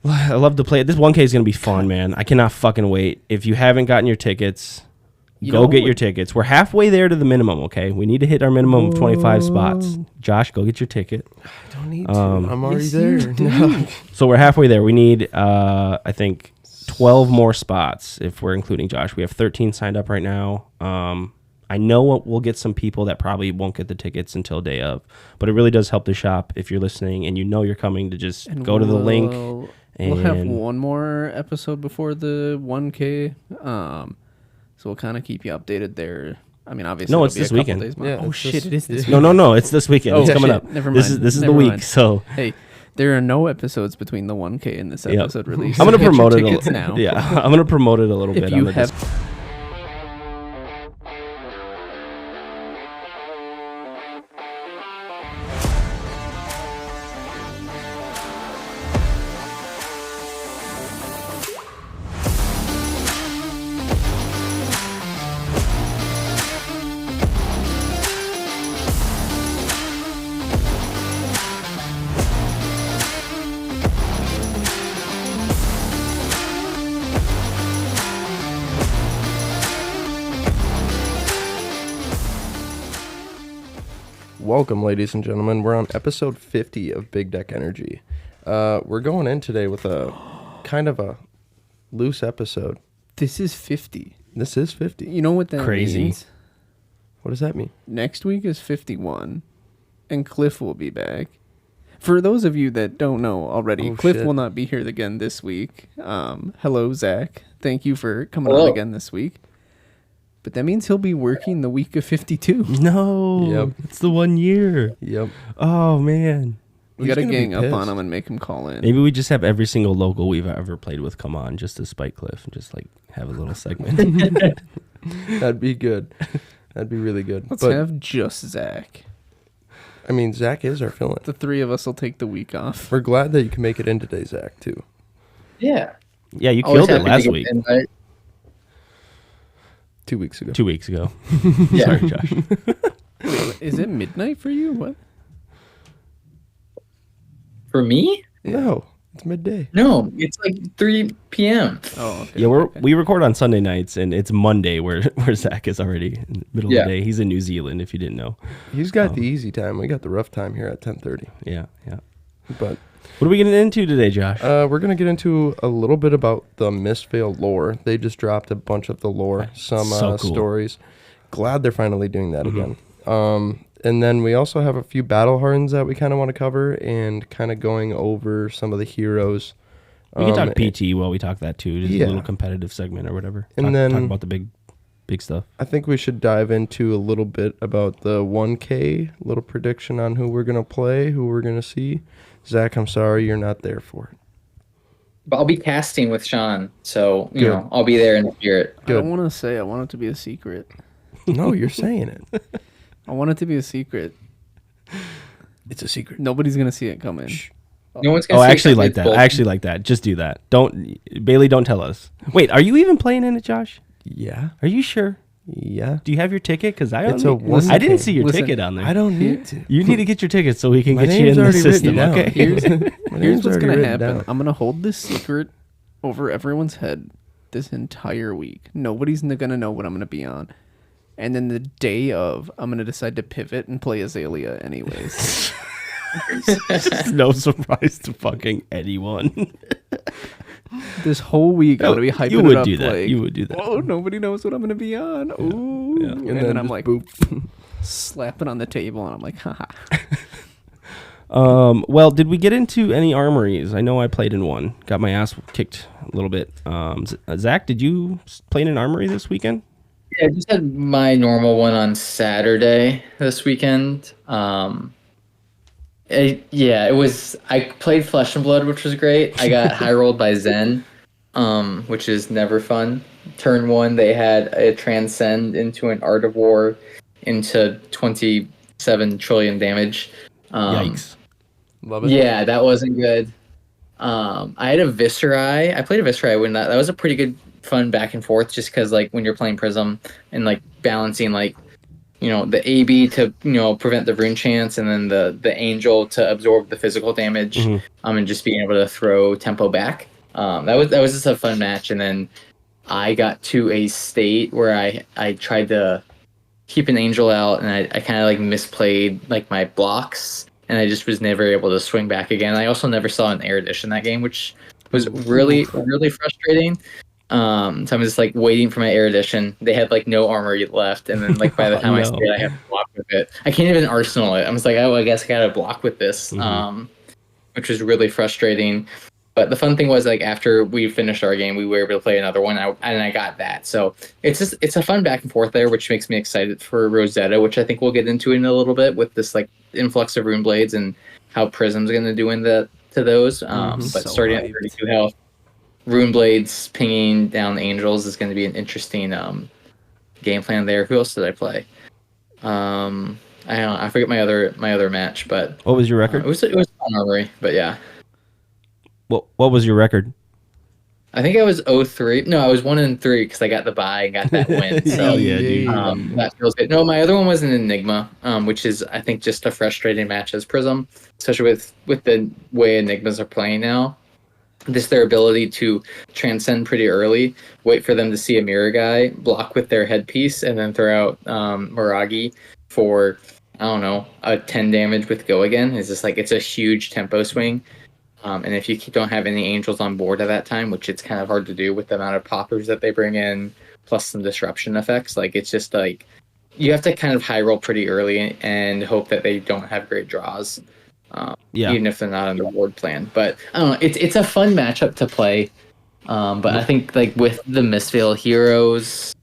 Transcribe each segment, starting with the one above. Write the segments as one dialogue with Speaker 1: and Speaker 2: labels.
Speaker 1: I love to play it. This 1K is going to be fun, man. I cannot fucking wait. If you haven't gotten your tickets, go get your tickets. We're halfway there to the minimum, okay? We need to hit our minimum of 25 spots. Josh, go get your ticket.
Speaker 2: I don't need to. I'm already there. No.
Speaker 1: So we're halfway there. We need, I think, 12 more spots if we're including Josh. We have 13 signed up right now. I know we'll get some people that probably won't get the tickets until day of, but it really does help the shop if you're listening and you know you're coming to just go to the link.
Speaker 3: We'll have one more episode before the 1K, so we'll kind of keep you updated there. I mean, obviously,
Speaker 1: no, it's this weekend.
Speaker 3: Oh shit, it is this
Speaker 1: weekend. No, it's this weekend. It's coming up.
Speaker 3: Never mind.
Speaker 1: This is the week. So
Speaker 3: hey, there are no episodes between the 1K and this episode release.
Speaker 1: I'm gonna promote
Speaker 3: it now.
Speaker 1: Yeah, I'm gonna promote it a little bit.
Speaker 3: If you have.
Speaker 2: Welcome, ladies and gentlemen. We're on episode 50 of Big Deck Energy. We're going in today with a kind of a loose episode.
Speaker 3: This is 50.
Speaker 2: This is 50.
Speaker 3: You know what that means?
Speaker 2: What does that mean?
Speaker 3: Next week is 51, and Cliff will be back. For those of you that don't know already, Cliff will not be here again this week. Hello, Zack. Thank you for coming on again this week. But that means he'll be working the week of 52.
Speaker 1: No. It's the 1 year.
Speaker 2: Yep.
Speaker 1: Oh, man.
Speaker 3: We got to gang up on him and make him call in.
Speaker 1: Maybe we just have every single local we've ever played with come on just to spite Cliff and just like have a little segment.
Speaker 2: That'd be good. That'd be really good.
Speaker 3: Let's have just Zack.
Speaker 2: I mean, Zack is our fill-in.
Speaker 3: The three of us will take the week off.
Speaker 2: We're glad that you can make it in today, Zack, too.
Speaker 4: Yeah.
Speaker 1: Yeah, you killed it last week.
Speaker 2: 2 weeks ago.
Speaker 1: 2 weeks ago.
Speaker 4: Yeah.
Speaker 1: Sorry, Josh.
Speaker 3: Wait, is it midnight for you? What?
Speaker 4: For me?
Speaker 2: No, it's midday.
Speaker 4: No, it's like 3 p.m.
Speaker 3: Oh, okay.
Speaker 1: Yeah, we record on Sunday nights, and it's Monday where Zack is already in the middle of the day. He's in New Zealand, if you didn't know.
Speaker 2: He's got the easy time. We got the rough time here at 10:30.
Speaker 1: Yeah.
Speaker 2: But
Speaker 1: what are we getting into today, Josh?
Speaker 2: We're going to get into a little bit about the mistveil lore. They just dropped a bunch of the lore, some
Speaker 1: cool.
Speaker 2: stories. Glad they're finally doing that again. And then we also have a few battle hardens that we kind of want to cover and kind of going over some of the heroes.
Speaker 1: We can talk PT while we talk that too. Just a little competitive segment or whatever.
Speaker 2: And
Speaker 1: talk about the big stuff.
Speaker 2: I think we should dive into a little bit about the 1K, little prediction on who we're going to play, who we're going to see. Zack, I'm sorry you're not there for it.
Speaker 4: But I'll be casting with Sean, so you know I'll be there in spirit.
Speaker 3: I don't want to say. I want it to be a secret.
Speaker 2: No, you're saying it.
Speaker 3: I want it to be a secret.
Speaker 2: It's a secret.
Speaker 3: Nobody's gonna see it come in.
Speaker 4: No one's gonna.
Speaker 1: I actually like that. I actually like that. Just do that. Bailey, don't tell us. Wait, are you even playing in it, Josh?
Speaker 2: Yeah.
Speaker 1: Are you sure?
Speaker 2: Yeah.
Speaker 1: Do you have your ticket? Because I didn't see your ticket on there.
Speaker 2: I don't need to.
Speaker 1: You need to get your ticket so we can get you in the system. Okay.
Speaker 3: Here's what's gonna happen. I'm gonna hold this secret over everyone's head this entire week. Nobody's gonna know what I'm gonna be on. And then the day of, I'm gonna decide to pivot and play Azalea anyways.
Speaker 1: No surprise to fucking anyone.
Speaker 3: This whole week I'm gonna be hyping
Speaker 1: you would
Speaker 3: it up.
Speaker 1: Do that.
Speaker 3: Like,
Speaker 1: you would do that.
Speaker 3: Oh, nobody knows what I'm gonna be on. Ooh.
Speaker 1: Yeah.
Speaker 3: And then I'm like,
Speaker 2: boop.
Speaker 3: slapping on the table, and I'm like, haha.
Speaker 1: Well, did we get into any armories? I know I played in one. Got my ass kicked a little bit. Zack, did you play in an armory this weekend?
Speaker 4: Yeah, I just had my normal one on Saturday this weekend. It was. I played Flesh and Blood, which was great. I got high rolled by Zen, which is never fun. Turn 1, they had a transcend into an Art of War into 27 trillion damage.
Speaker 1: Yikes!
Speaker 2: Love it.
Speaker 4: Yeah, that wasn't good. I had a Viscerai. I played a Viscerai when that was a pretty good fun back and forth, just because like when you're playing Prism and like balancing like the AB to prevent the rune chance, and then the angel to absorb the physical damage, and just being able to throw tempo back. That was just a fun match, and then I got to a state where I tried to keep an angel out, and I kind of like misplayed like my blocks, and I just was never able to swing back again. I also never saw an Erudition in that game, which was really frustrating. So I'm just like waiting for my Erudition. They had like no armor left, and then like by the time I stayed, I have to block with it. I can't even arsenal it. I was like, oh, I guess I gotta block with this, which was really frustrating. But the fun thing was, like, after we finished our game, we were able to play another one, and I got that. So it's a fun back and forth there, which makes me excited for Rosetta, which I think we'll get into in a little bit with this like influx of rune blades and how Prism's going to do to those. But so starting at 32 health, rune blades pinging down angels is going to be an interesting game plan there. Who else did I play? I don't know. I forget my other match, but
Speaker 1: what was your record?
Speaker 4: It was fun armory, but yeah.
Speaker 1: What was your record?
Speaker 4: I think I was 0-3. No, I was 1-3 because I got the bye and got that win. So
Speaker 1: dude.
Speaker 4: That feels good. No, my other one was an Enigma, which is I think just a frustrating match as Prism, especially with the way Enigmas are playing now. Just their ability to transcend pretty early, wait for them to see a mirror guy, block with their headpiece, and then throw out Miragi for I don't know a 10 damage with go again. It's just like it's a huge tempo swing. And if you don't have any angels on board at that time, which it's kind of hard to do with the amount of poppers that they bring in, plus some disruption effects, like it's just like you have to kind of high roll pretty early and hope that they don't have great draws, even if they're not on the board plan. But I don't know, it's a fun matchup to play. But I think like with the mistveil heroes,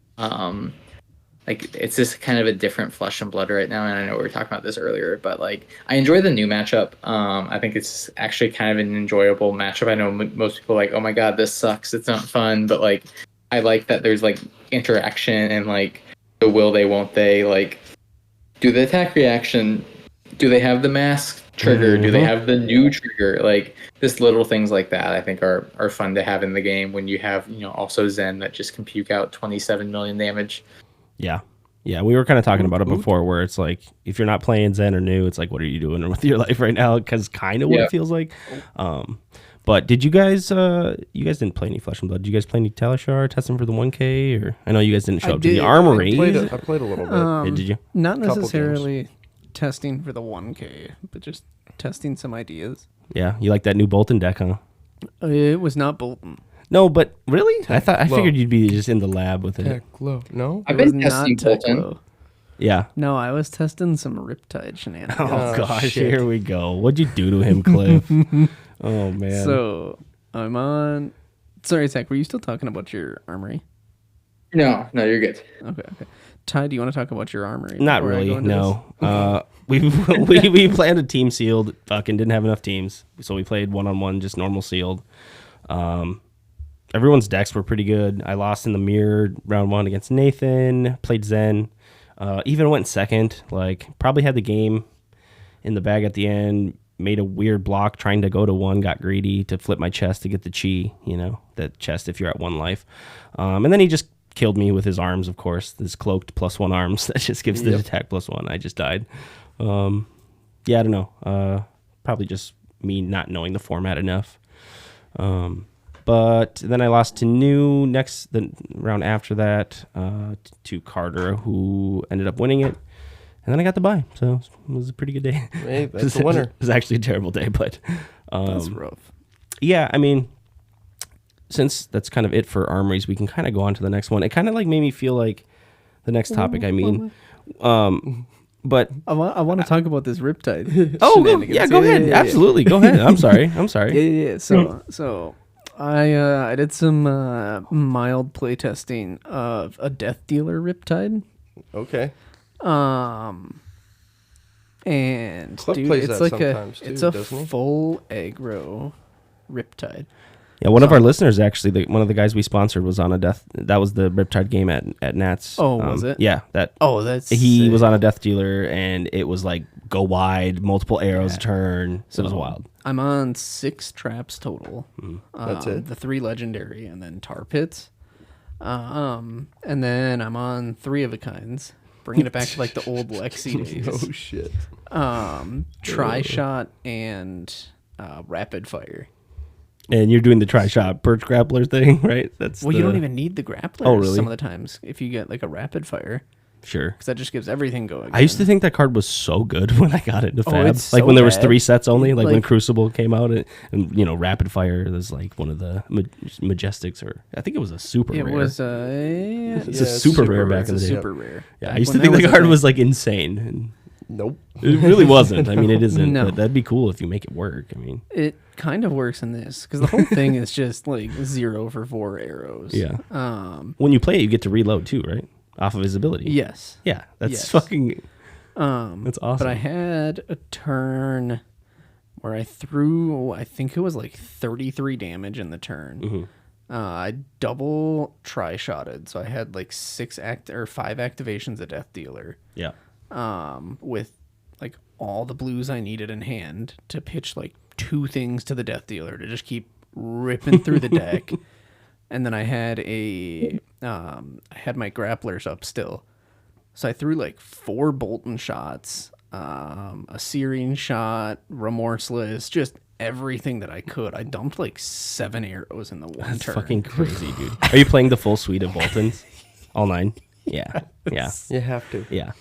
Speaker 4: like it's just kind of a different flesh and blood right now, and I know we were talking about this earlier, but like I enjoy the new matchup. I think it's actually kind of an enjoyable matchup. I know most people are like, oh my god, this sucks, it's not fun, but like I like that there's like interaction and like the will they, won't they, like do the attack reaction, do they have the mask trigger, do they have the new trigger, like just little things like that I think are fun to have in the game when you have also Zen that just can puke out 27 million damage.
Speaker 1: Yeah, we were kind of talking about it before, where it's like if you're not playing Zen or new, it's like what are you doing with your life right now? Because kind of what it feels like. But did you guys? You guys didn't play any Flesh and Blood. Did you guys play any Talishar, testing for the 1K? Or I know you guys didn't show up to the armory.
Speaker 2: I played a little bit.
Speaker 1: Did you?
Speaker 3: Not necessarily testing for the 1K, but just testing some ideas.
Speaker 1: Yeah, you like that new Bolton deck, huh?
Speaker 3: It was not Bolton.
Speaker 1: No, but really? I figured you'd be just in the lab with it.
Speaker 2: Tech low. No?
Speaker 4: I've been testing Bolton.
Speaker 1: Yeah.
Speaker 3: No, I was testing some Riptide shenanigans.
Speaker 1: Oh, gosh, shit. Here we go. What'd you do to him, Cliff? Oh, man.
Speaker 3: So, I'm on... Sorry, Zack, were you still talking about your armory?
Speaker 4: No, you're good.
Speaker 3: Okay. Ty, do you want to talk about your armory?
Speaker 1: Not really, no. We planned a team sealed, fucking didn't have enough teams, so we played one-on-one, just normal sealed. Everyone's decks were pretty good. I lost in the mirror round 1 against Nathan, played Zen, even went second, like probably had the game in the bag at the end, made a weird block trying to go to 1, got greedy to flip my chest to get the chi, that chest if you're at 1 life. And then he just killed me with his arms, of course, his cloaked +1 arms that just gives the attack +1. I just died. I don't know. Probably just me not knowing the format enough. But then I lost to New the round after that, to Carter, who ended up winning it. And then I got the bye, so it was a pretty good day.
Speaker 2: Hey, that's the winner.
Speaker 1: It was actually a terrible day, but...
Speaker 3: that's rough.
Speaker 1: Yeah, I mean, since that's kind of it for armories, we can kind of go on to the next one. It kind of like made me feel like the next topic, but... I
Speaker 3: want to talk about this Riptide.
Speaker 1: Go ahead. Absolutely, go ahead. I'm sorry.
Speaker 3: Yeah. So... I did some mild playtesting of a Death Dealer Riptide.
Speaker 2: Okay.
Speaker 3: And
Speaker 2: Cliff
Speaker 3: dude,
Speaker 2: plays
Speaker 3: it's
Speaker 2: that
Speaker 3: like
Speaker 2: sometimes
Speaker 3: it's
Speaker 2: too,
Speaker 3: a
Speaker 2: doesn't he?
Speaker 3: full aggro Riptide.
Speaker 1: Yeah, one of our listeners actually, one of the guys we sponsored was on a death. That was the Riptide game at Nats.
Speaker 3: Oh, was it?
Speaker 1: Yeah, that.
Speaker 3: Oh, that's.
Speaker 1: He
Speaker 3: sick.
Speaker 1: was on a Death Dealer, and it was like go wide, multiple arrows a turn. So it was wild.
Speaker 3: I'm on 6 traps total.
Speaker 2: That's it.
Speaker 3: The 3 legendary, and then tar pits. And then I'm on 3 of a kinds. bringing it back to like the old Lexi days.
Speaker 2: Oh shit.
Speaker 3: Tri-shot and rapid fire.
Speaker 1: And you're doing the tri-shot perch grappler thing, right?
Speaker 3: You don't even need the grapplers
Speaker 1: really?
Speaker 3: some of the times if you get like a rapid fire.
Speaker 1: Sure.
Speaker 3: Because that just gives everything going.
Speaker 1: I used to think that card was so good when I got it into Fab.
Speaker 3: it's
Speaker 1: Like
Speaker 3: so
Speaker 1: when there was
Speaker 3: bad.
Speaker 1: 3 sets only, like when
Speaker 3: Like-
Speaker 1: Crucible came out, and rapid fire was like one of the Majestics, or I think it was a super
Speaker 3: It
Speaker 1: rare.
Speaker 3: was
Speaker 1: It's
Speaker 2: Yeah,
Speaker 1: a super rare
Speaker 2: rare.
Speaker 1: back
Speaker 3: it's
Speaker 1: in
Speaker 3: a
Speaker 1: the day.
Speaker 3: super rare.
Speaker 1: Yeah, I
Speaker 3: Back
Speaker 1: used to
Speaker 3: when
Speaker 1: think
Speaker 3: that
Speaker 1: the
Speaker 3: a
Speaker 1: card
Speaker 3: thing.
Speaker 1: was like insane, and
Speaker 2: Nope.
Speaker 1: it really wasn't. I mean, it isn't.
Speaker 3: No.
Speaker 1: But that'd be cool if you make it work. I mean,
Speaker 3: It kind of works in this because the whole thing is just like 0 for 4 arrows.
Speaker 1: yeah. When you play it, you get to reload too, right? Off of his ability.
Speaker 3: Yes.
Speaker 1: Yeah, that's
Speaker 3: Yes.
Speaker 1: fucking. That's awesome.
Speaker 3: But I had a turn where I threw, I think it was like 33 damage in the turn.
Speaker 1: Mm-hmm.
Speaker 3: I double tri-shotted, so I had like 5 activations of Death Dealer.
Speaker 1: Yeah.
Speaker 3: With like all the blues I needed in hand to pitch like 2 things to the Death Dealer to just keep ripping through the deck. And then I had I had my grapplers up still. So I threw like 4 Bolton shots, a Searing shot, Remorseless, just everything that I could. I dumped like 7 arrows in the one
Speaker 1: That's
Speaker 3: turn.
Speaker 1: fucking crazy, dude. Are you playing the full suite of Boltons? All 9? Yeah. Yeah.
Speaker 2: You have to.
Speaker 1: Yeah.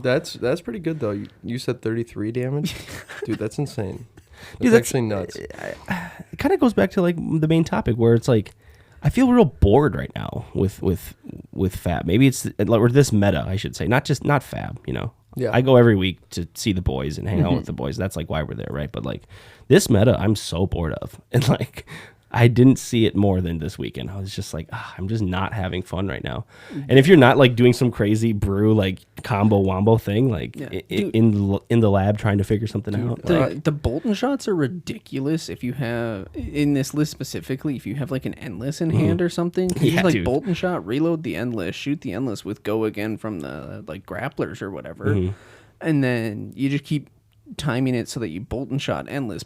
Speaker 2: That's pretty good though. You said 33 damage, dude. That's insane. That's,
Speaker 1: Dude, that's
Speaker 2: actually nuts.
Speaker 1: It kind of goes back to like the main topic where it's like I feel real bored right now with Fab. Maybe it's or this meta, I should say, not Fab.
Speaker 2: Yeah.
Speaker 1: I go every week to see the boys and hang out with the boys. That's like why we're there, right? But like this meta, I'm so bored of, and like I didn't see it more than this weekend. I was just like, I'm just not having fun right now. And if you're not like doing some crazy brew like combo wombo thing, like in the lab trying to figure something out,
Speaker 3: The Bolton shots are ridiculous if you have, in this list specifically, if you have like an Endless in hand or something. You
Speaker 1: Yeah,
Speaker 3: just like
Speaker 1: dude.
Speaker 3: Bolton shot, reload the Endless, shoot the Endless with go again from the like grapplers or whatever. And then you just keep timing it so that you Bolton shot Endless,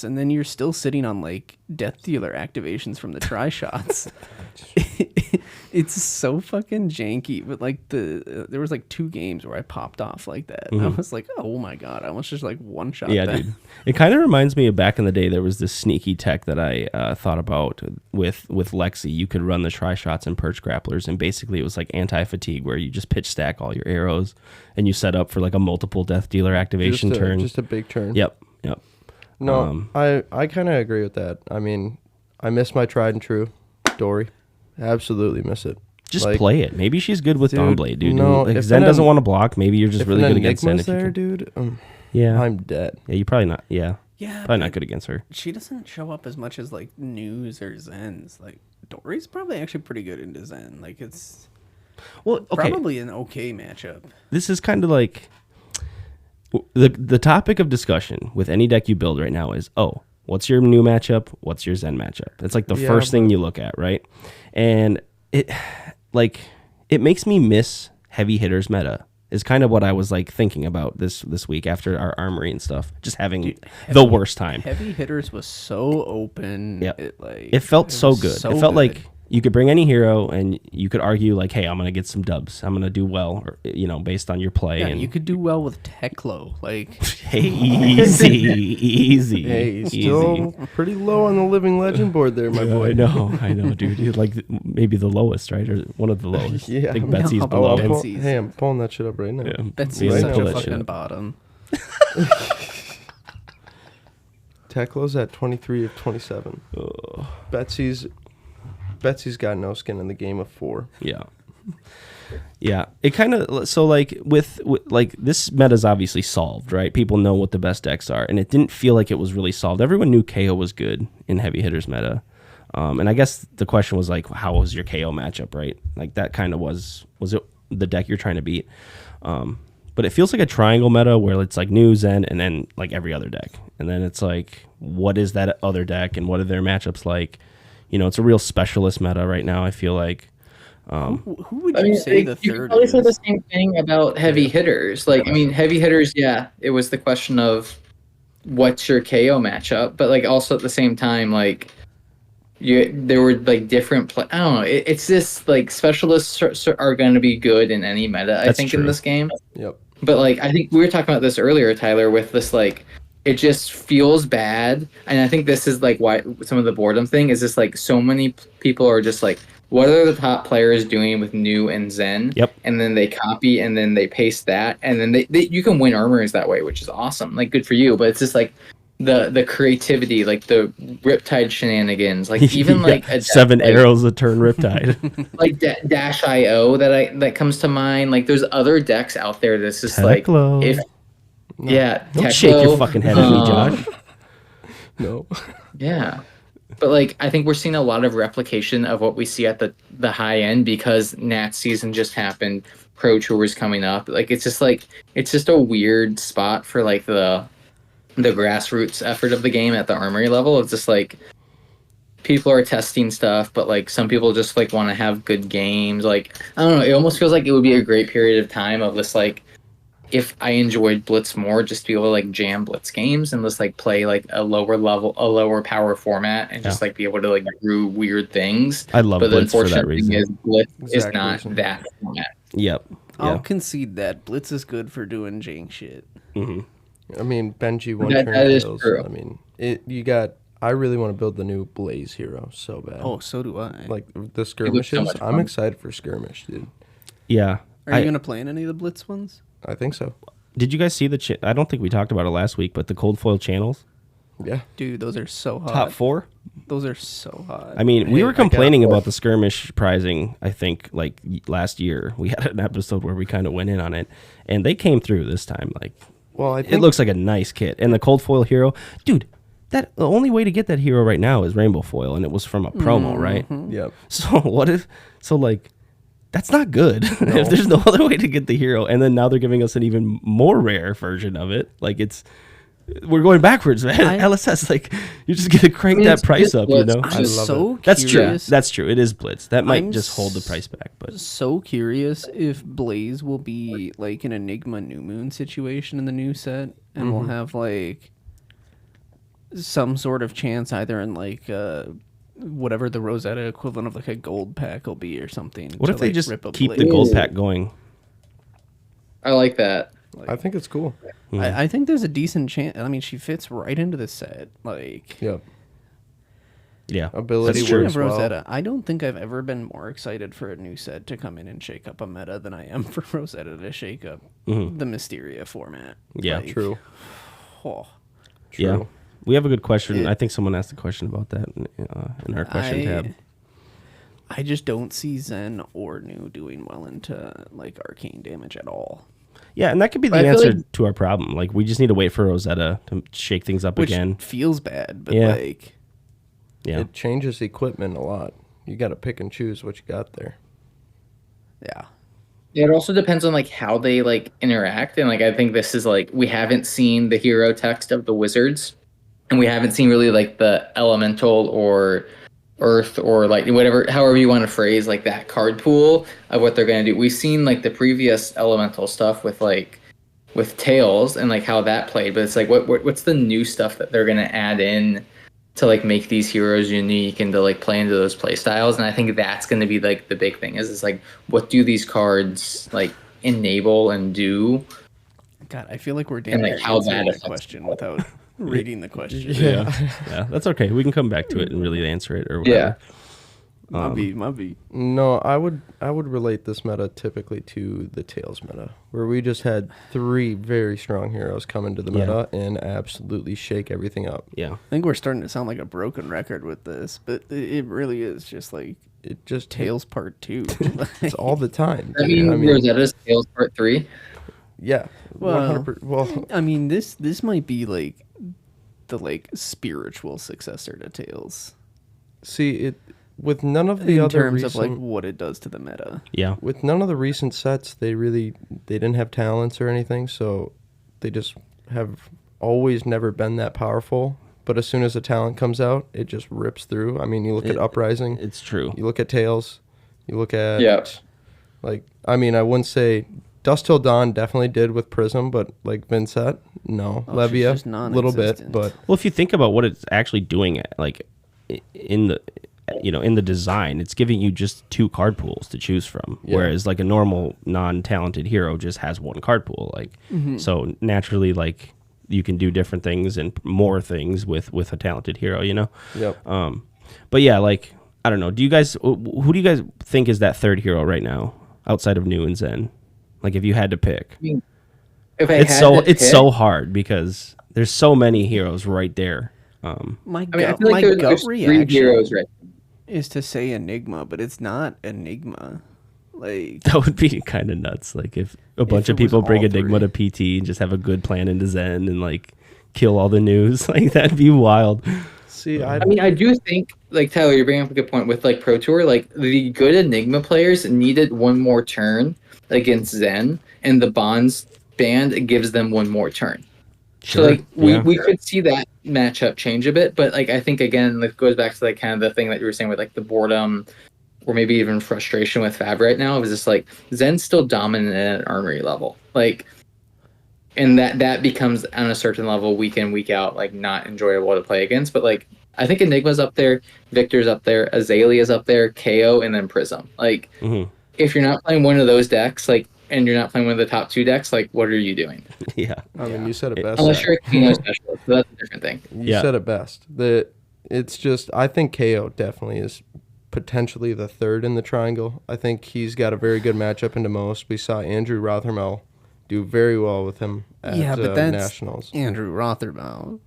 Speaker 3: and then you're still sitting on like Death Dealer activations from the try shots. It's so fucking janky, but like there was like 2 games where I popped off like that. I was like, oh my god, I almost just like one shot.
Speaker 1: yeah,
Speaker 3: that.
Speaker 1: dude. It kind of reminds me of back in the day. There was this sneaky tech that I thought about with Lexi. You could run the tri shots and perch grapplers, and basically it was like anti-fatigue, where you just pitch stack all your arrows, and you set up for like a multiple Death Dealer activation turn.
Speaker 2: Just a big turn.
Speaker 1: Yep.
Speaker 2: No, I kind of agree with that. I mean, I miss my tried and true Dory. Absolutely miss it.
Speaker 1: Just
Speaker 2: Like,
Speaker 1: play it. Maybe she's good with
Speaker 2: dude,
Speaker 1: Dawnblade, dude.
Speaker 2: no,
Speaker 1: Like,
Speaker 2: if
Speaker 1: Zen
Speaker 2: an
Speaker 1: doesn't want to block. Maybe you're just
Speaker 2: If
Speaker 1: really
Speaker 2: an
Speaker 1: good against Zen.
Speaker 2: Enigma's
Speaker 1: If you
Speaker 2: there,
Speaker 1: can.
Speaker 2: dude,
Speaker 1: Yeah.
Speaker 2: I'm dead.
Speaker 1: Yeah, you probably not. Yeah.
Speaker 3: Yeah,
Speaker 1: Probably
Speaker 3: but
Speaker 1: not good against her.
Speaker 3: she doesn't show up as much as like News or Zen's. Like Dory's probably actually pretty good into Zen. Like it's
Speaker 1: Well, okay.
Speaker 3: probably an okay matchup.
Speaker 1: This is kind of like the topic of discussion with any deck you build right now is, what's your new matchup? What's your Zen matchup? It's like the
Speaker 2: Yeah,
Speaker 1: first thing you look at, right? And it makes me miss heavy hitters meta. Is kind of what I was like thinking about this week after our armory and stuff. Just having the worst time.
Speaker 3: Heavy Hitters was so open.
Speaker 1: Yep.
Speaker 3: It
Speaker 1: It felt so
Speaker 3: was
Speaker 1: good.
Speaker 3: so
Speaker 1: It felt
Speaker 3: good.
Speaker 1: like you could bring any hero and you could argue like, hey, I'm gonna get some dubs. I'm gonna do well, or, based on your play.
Speaker 3: Yeah,
Speaker 1: and
Speaker 3: you could do well with Teklo. Like
Speaker 1: hey, easy.
Speaker 2: Hey, he's still pretty low on the living legend board there, my boy.
Speaker 1: I know, dude. You're like maybe the lowest, right, or one of the lowest.
Speaker 2: Yeah.
Speaker 1: I think
Speaker 3: No,
Speaker 1: Betsy's
Speaker 3: how
Speaker 1: below.
Speaker 3: about
Speaker 2: I'm
Speaker 3: Betsy's?
Speaker 2: hey, I'm pulling that shit up right now.
Speaker 1: Yeah,
Speaker 3: Betsy's
Speaker 1: right
Speaker 3: such
Speaker 1: now.
Speaker 3: a
Speaker 1: That shit
Speaker 3: fucking
Speaker 1: up.
Speaker 3: bottom.
Speaker 2: Teklo's at 23 of 27. Betsy's got no skin in the game of 4.
Speaker 1: Yeah. It kind of so like with like this meta's obviously solved, right? People know what the best decks are, and it didn't feel like it was really solved. Everyone knew KO was good in heavy hitters meta, and I guess the question was like, how was your KO matchup, right? Like that kind of was it the deck you're trying to beat? But it feels like a triangle meta where it's like new Zen and then like every other deck, and then it's like, what is that other deck and what are their matchups like? It's a real specialist meta right now. I feel like.
Speaker 3: Who would you say the
Speaker 4: you
Speaker 3: third
Speaker 4: could probably say
Speaker 3: is?
Speaker 4: the same thing about heavy hitters. Like, I mean, heavy hitters, yeah, it was the question of what's your KO matchup, but like also at the same time, like there were like different. I don't know. It's just like specialists are going to be good in any meta. I think in this game.
Speaker 2: Yep.
Speaker 4: But like I think we were talking about this earlier, Tyler, with this like it just feels bad, and I think this is like why some of the boredom thing is just like so many people are just like, what are the top players doing with New and Zen?
Speaker 1: Yep.
Speaker 4: And then they copy and then they paste that, and then they you can win armors that way, which is awesome. Like good for you, but it's just like the creativity, like the Riptide shenanigans, like even like a
Speaker 1: 7 arrows a turn Riptide.
Speaker 4: like Dash IO that comes to mind. Like there's other decks out there that's just
Speaker 1: Teklo.
Speaker 4: like if yeah,
Speaker 1: Don't
Speaker 4: Teklo,
Speaker 1: shake your fucking head at me, Josh.
Speaker 2: No.
Speaker 4: Yeah. But like I think we're seeing a lot of replication of what we see at the high end because Nats season just happened, Pro Tour's coming up. Like it's just a weird spot for like the grassroots effort of the game at the armory level. It's just like people are testing stuff, but like some people just like want to have good games. Like I don't know, it almost feels like it would be a great period of time of this like if I enjoyed Blitz more, just to be able to like jam Blitz games and just like play like a lower power format and just like be able to like do weird things.
Speaker 1: I love Blitz for that reason.
Speaker 4: Is Blitz is not that format.
Speaker 1: Yep.
Speaker 3: I'll concede that Blitz is good for doing jank shit.
Speaker 1: Mm-hmm.
Speaker 2: I mean, Benji one
Speaker 4: That
Speaker 2: turn
Speaker 4: is
Speaker 2: kills.
Speaker 4: true.
Speaker 2: I mean, I really want to build the new Blaze hero so bad.
Speaker 3: Oh, so do I.
Speaker 2: Like the skirmishes.
Speaker 4: much
Speaker 2: I'm
Speaker 4: fun.
Speaker 2: excited for skirmish, dude.
Speaker 1: Yeah.
Speaker 3: Are you gonna play in any of the Blitz ones?
Speaker 2: I think so.
Speaker 1: Did you guys see I don't think we talked about it last week, but the cold foil channels?
Speaker 2: Yeah.
Speaker 3: Dude, those are so hot.
Speaker 1: Top 4?
Speaker 3: Those are so hot.
Speaker 1: I mean, we
Speaker 2: Hey,
Speaker 1: were
Speaker 2: I got
Speaker 1: complaining
Speaker 2: one.
Speaker 1: about the skirmish prizing, I think, like last year. We had an episode where we kind of went in on it, and they came through this time. Like,
Speaker 2: Well, I think
Speaker 1: it looks like a nice kit. And the cold foil hero, dude, the only way to get that hero right now is rainbow foil, and it was from a promo, right?
Speaker 2: Yep.
Speaker 1: So that's not good. If there's no other way to get the hero, and then now they're giving us an even more rare version of it. Like we're going backwards, man. LSS, like you're just gonna crank that price up, you know.
Speaker 3: I'm so
Speaker 1: That's true.
Speaker 3: curious.
Speaker 1: That's true. It is Blitz. That might
Speaker 3: I'm
Speaker 1: just hold the price back, but
Speaker 3: So curious if Blaze will be like an Enigma New Moon situation in the new set, and we'll have like some sort of chance either in like whatever the Rosetta equivalent of like a gold pack will be or something.
Speaker 1: what if they just keep the gold pack going?
Speaker 4: I like that.
Speaker 2: I think it's cool.
Speaker 3: I think there's a decent chance. I mean, she fits right into the set. Like,
Speaker 2: Yep.
Speaker 1: Yeah,
Speaker 2: Ability
Speaker 1: that's true.
Speaker 2: works.
Speaker 3: of
Speaker 2: well.
Speaker 3: Rosetta, I don't think I've ever been more excited for a new set to come in and shake up a meta than I am for Rosetta to shake up the Mysteria format.
Speaker 1: Yeah,
Speaker 3: Like,
Speaker 2: True.
Speaker 3: Oh,
Speaker 1: Yeah,
Speaker 2: True.
Speaker 1: we have a good question. I think someone asked a question about that in our question tab.
Speaker 3: I just don't see Zen or New doing well into like arcane damage at all.
Speaker 1: Yeah, and that could be the
Speaker 4: I feel
Speaker 1: answer
Speaker 4: like-
Speaker 1: to our problem. Like, we just need to wait for Rosetta to shake things up
Speaker 3: Which
Speaker 1: again.
Speaker 3: feels bad, but
Speaker 1: Yeah.
Speaker 3: like
Speaker 1: Yeah,
Speaker 2: It changes equipment a lot. You got to pick and choose what you got there.
Speaker 3: yeah.
Speaker 4: Yeah, it also depends on like how they like interact, and like I think this is like we haven't seen the hero text of the wizards, and we haven't seen really like the elemental or earth or like whatever, however you want to phrase like that card pool of what they're gonna do. We've seen like the previous elemental stuff with Tails and like how that played, but it's like what's the new stuff that they're gonna add in to like make these heroes unique and to like play into those play styles. And I think that's going to be like the big thing is like, what do these cards like enable and do?
Speaker 3: God, I feel like we're
Speaker 4: And, like, how
Speaker 3: answering
Speaker 4: that
Speaker 3: the
Speaker 4: affects
Speaker 3: question without reading the question.
Speaker 1: yeah, that's okay. We can come back to it and really answer it or whatever.
Speaker 3: Might be.
Speaker 2: No, I would relate this meta typically to the Tails meta, where we just had 3 very strong heroes come into the meta and absolutely shake everything up.
Speaker 1: Yeah.
Speaker 3: I think we're starting to sound like a broken record with this, but it really is just like
Speaker 2: It just
Speaker 3: Tails Part 2.
Speaker 2: It's all the time.
Speaker 4: I
Speaker 2: dude.
Speaker 4: mean, Rosetta's Tails Part 3.
Speaker 2: Yeah.
Speaker 3: Well,
Speaker 2: 100%. Well,
Speaker 3: I mean, this might be like the like spiritual successor to Tails
Speaker 2: see it with none of the
Speaker 3: in
Speaker 2: other
Speaker 3: terms
Speaker 2: recent,
Speaker 3: of like what it does to the meta.
Speaker 1: Yeah.
Speaker 2: with none of the recent sets, they didn't have talents or anything, so they just have always never been that powerful. But as soon as a talent comes out, it just rips through. I mean, you look at Uprising,
Speaker 1: It's true.
Speaker 2: you look at Tails, you look at
Speaker 4: Yep.
Speaker 2: like I mean, I wouldn't say Dust Till Dawn definitely did with Prism, but like Vincent, no,
Speaker 3: Oh, she's
Speaker 2: Levia,
Speaker 3: just
Speaker 2: a little bit,
Speaker 3: non-existent.
Speaker 2: but
Speaker 1: Well, if you think about what it's actually doing, like in the in the design, it's giving you just 2 card pools to choose from, whereas like a normal non-talented hero just has 1 card pool. Like, so naturally, like you can do different things and more things with a talented hero,
Speaker 2: Yep.
Speaker 1: But yeah, like I don't know. Who do you guys think is that third hero right now outside of New and Zen? Like, if you had to pick, it's so hard because there's so many heroes right there.
Speaker 3: My
Speaker 4: I
Speaker 3: gut
Speaker 4: feel like there's 3
Speaker 3: reaction
Speaker 4: heroes right
Speaker 3: is to say Enigma, but it's not Enigma. Like,
Speaker 1: That would be kind of nuts. Like if a bunch of
Speaker 3: it was
Speaker 1: people bring
Speaker 3: all
Speaker 1: Enigma to
Speaker 3: 3.
Speaker 1: PT and just have a good plan into Zen and like kill all the news, like that'd be wild.
Speaker 2: See,
Speaker 4: I mean, I do think, like, Tyler, you're bringing up a good point with, like, Pro Tour. Like, the good Enigma players needed 1 more turn against Zen, and the Bonds band gives them 1 more turn.
Speaker 1: Sure.
Speaker 4: So, like, we could see that matchup change a bit, but, like, I think, again, it goes back to, like, kind of the thing that you were saying with, like, the boredom or maybe even frustration with Fab right now. It was just, like, Zen's still dominant at an armory level. Like, and that becomes, on a certain level, week in, week out, like, not enjoyable to play against. But, like, I think Enigma's up there, Victor's up there, Azalea's up there, KO, and then Prism. Like, if you're not playing one of those decks, like, and you're not playing one of the top 2 decks, like, what are you doing?
Speaker 1: Yeah.
Speaker 2: I mean, you said it best.
Speaker 4: Unless you're a Kino specialist, so that's a different thing.
Speaker 2: You said it best. It's just, I think KO definitely is potentially the 3rd in the triangle. I think he's got a very good matchup into most. We saw Andrew Rothermel do very well with him at
Speaker 3: but that's
Speaker 2: Nationals.
Speaker 3: Andrew Rothermel.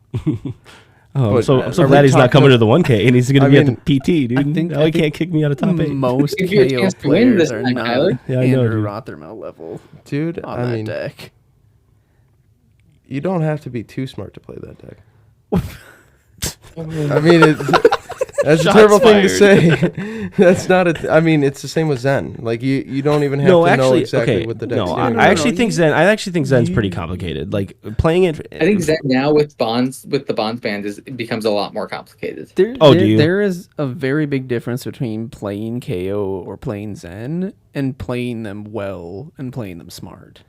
Speaker 1: I'm so glad he's not coming to the 1K and he's going to be at the PT, dude. He can't kick me out of top 8.
Speaker 3: Most
Speaker 4: Give you a
Speaker 3: KO
Speaker 4: chance to win
Speaker 3: players
Speaker 4: this
Speaker 3: are
Speaker 4: time,
Speaker 3: not
Speaker 4: Tyler.
Speaker 1: Yeah, I know,
Speaker 3: Andrew
Speaker 1: dude.
Speaker 3: Rothermel level
Speaker 2: Dude,
Speaker 3: on
Speaker 2: I
Speaker 3: that
Speaker 2: mean,
Speaker 3: deck.
Speaker 2: you don't have to be too smart to play that deck. I mean, that's a terrible thing to say. That's not I mean, it's the same with Zen. Like you don't even have to know exactly what the deck's doing.
Speaker 1: I actually think Zen's pretty complicated. Like playing it.
Speaker 4: I think Zen now with the Bonds band it becomes a lot more complicated.
Speaker 1: Do you?
Speaker 3: There is a very big difference between playing KO or playing Zen and playing them well and playing them smart.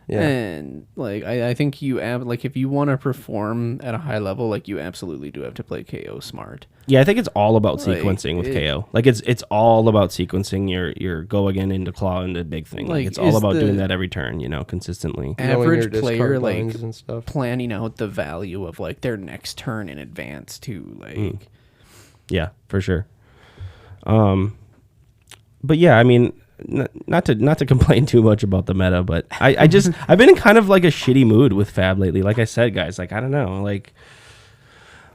Speaker 2: Yeah.
Speaker 3: And like I think if you want to perform at a high level, like you absolutely do have to play KO smart.
Speaker 1: Yeah, I think it's all about
Speaker 3: Like,
Speaker 1: sequencing with KO. Like it's all about sequencing your go again into claw into big thing. Like it's all about doing that every turn, consistently.
Speaker 2: Knowing your
Speaker 3: Average
Speaker 2: discard
Speaker 3: player
Speaker 2: lines and stuff.
Speaker 3: planning out the value of like their next turn in advance too. Like
Speaker 1: Yeah, for sure. But yeah, I mean, not to complain too much about the meta, but I've been in kind of like a shitty mood with Fab lately. Like I said, guys, like I don't know, like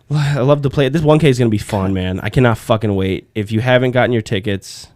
Speaker 1: I love to play it. This 1K is gonna be fun, man. I cannot fucking wait. If you haven't gotten your tickets,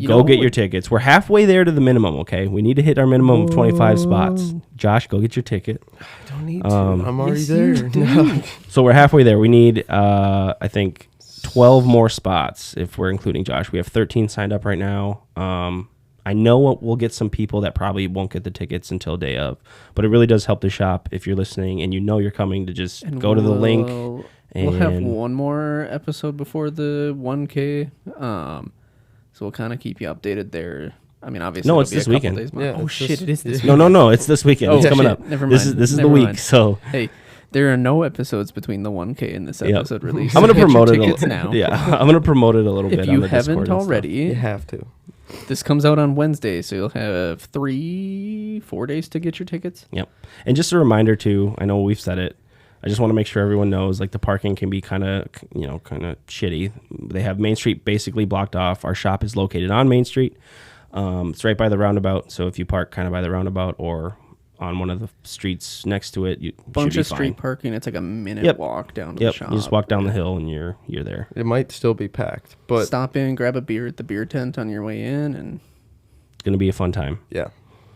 Speaker 1: go get your tickets. We're halfway there to the minimum. Okay, we need to hit our minimum of 25 spots. Josh, go get your ticket.
Speaker 2: I don't need to. I'm already there.
Speaker 1: So we're halfway there. We need, I think, 12 more spots if we're including Josh. We have 13 signed up right now. I know we'll get some people that probably won't get the tickets until day of, but it really does help the shop if you're listening and you know you're coming to just go to the link.
Speaker 3: We'll have one more episode before the 1K. So we'll kind of keep you updated there. I mean, obviously,
Speaker 1: no, it's this weekend.
Speaker 3: Oh shit, it is this.
Speaker 1: No, it's this weekend. It's coming up.
Speaker 3: Never mind.
Speaker 1: This is the week. So
Speaker 3: hey, there are no episodes between the 1K and this episode release.
Speaker 1: I'm gonna promote it
Speaker 3: now.
Speaker 1: Yeah, I'm gonna promote it a little bit.
Speaker 3: If you
Speaker 1: on the
Speaker 3: haven't
Speaker 1: Discord
Speaker 3: already,
Speaker 2: You have to.
Speaker 3: this comes out on Wednesday, so you'll have 3-4 days to get your tickets.
Speaker 1: Yep. And just a reminder too, I know we've said it. I just want to make sure everyone knows, like, the parking can be kind of shitty. They have Main Street basically blocked off. Our shop is located on Main Street. It's right by the roundabout. So if you park kind of by the roundabout or on one of the streets next to it, you
Speaker 3: Bunch
Speaker 1: should be
Speaker 3: of street
Speaker 1: fine.
Speaker 3: parking. It's like a minute walk down to the shop.
Speaker 1: You just walk down the hill and you're there.
Speaker 2: It might still be packed, but
Speaker 3: Stop in, grab a beer at the beer tent on your way in, and
Speaker 1: It's gonna be a fun time.
Speaker 2: yeah.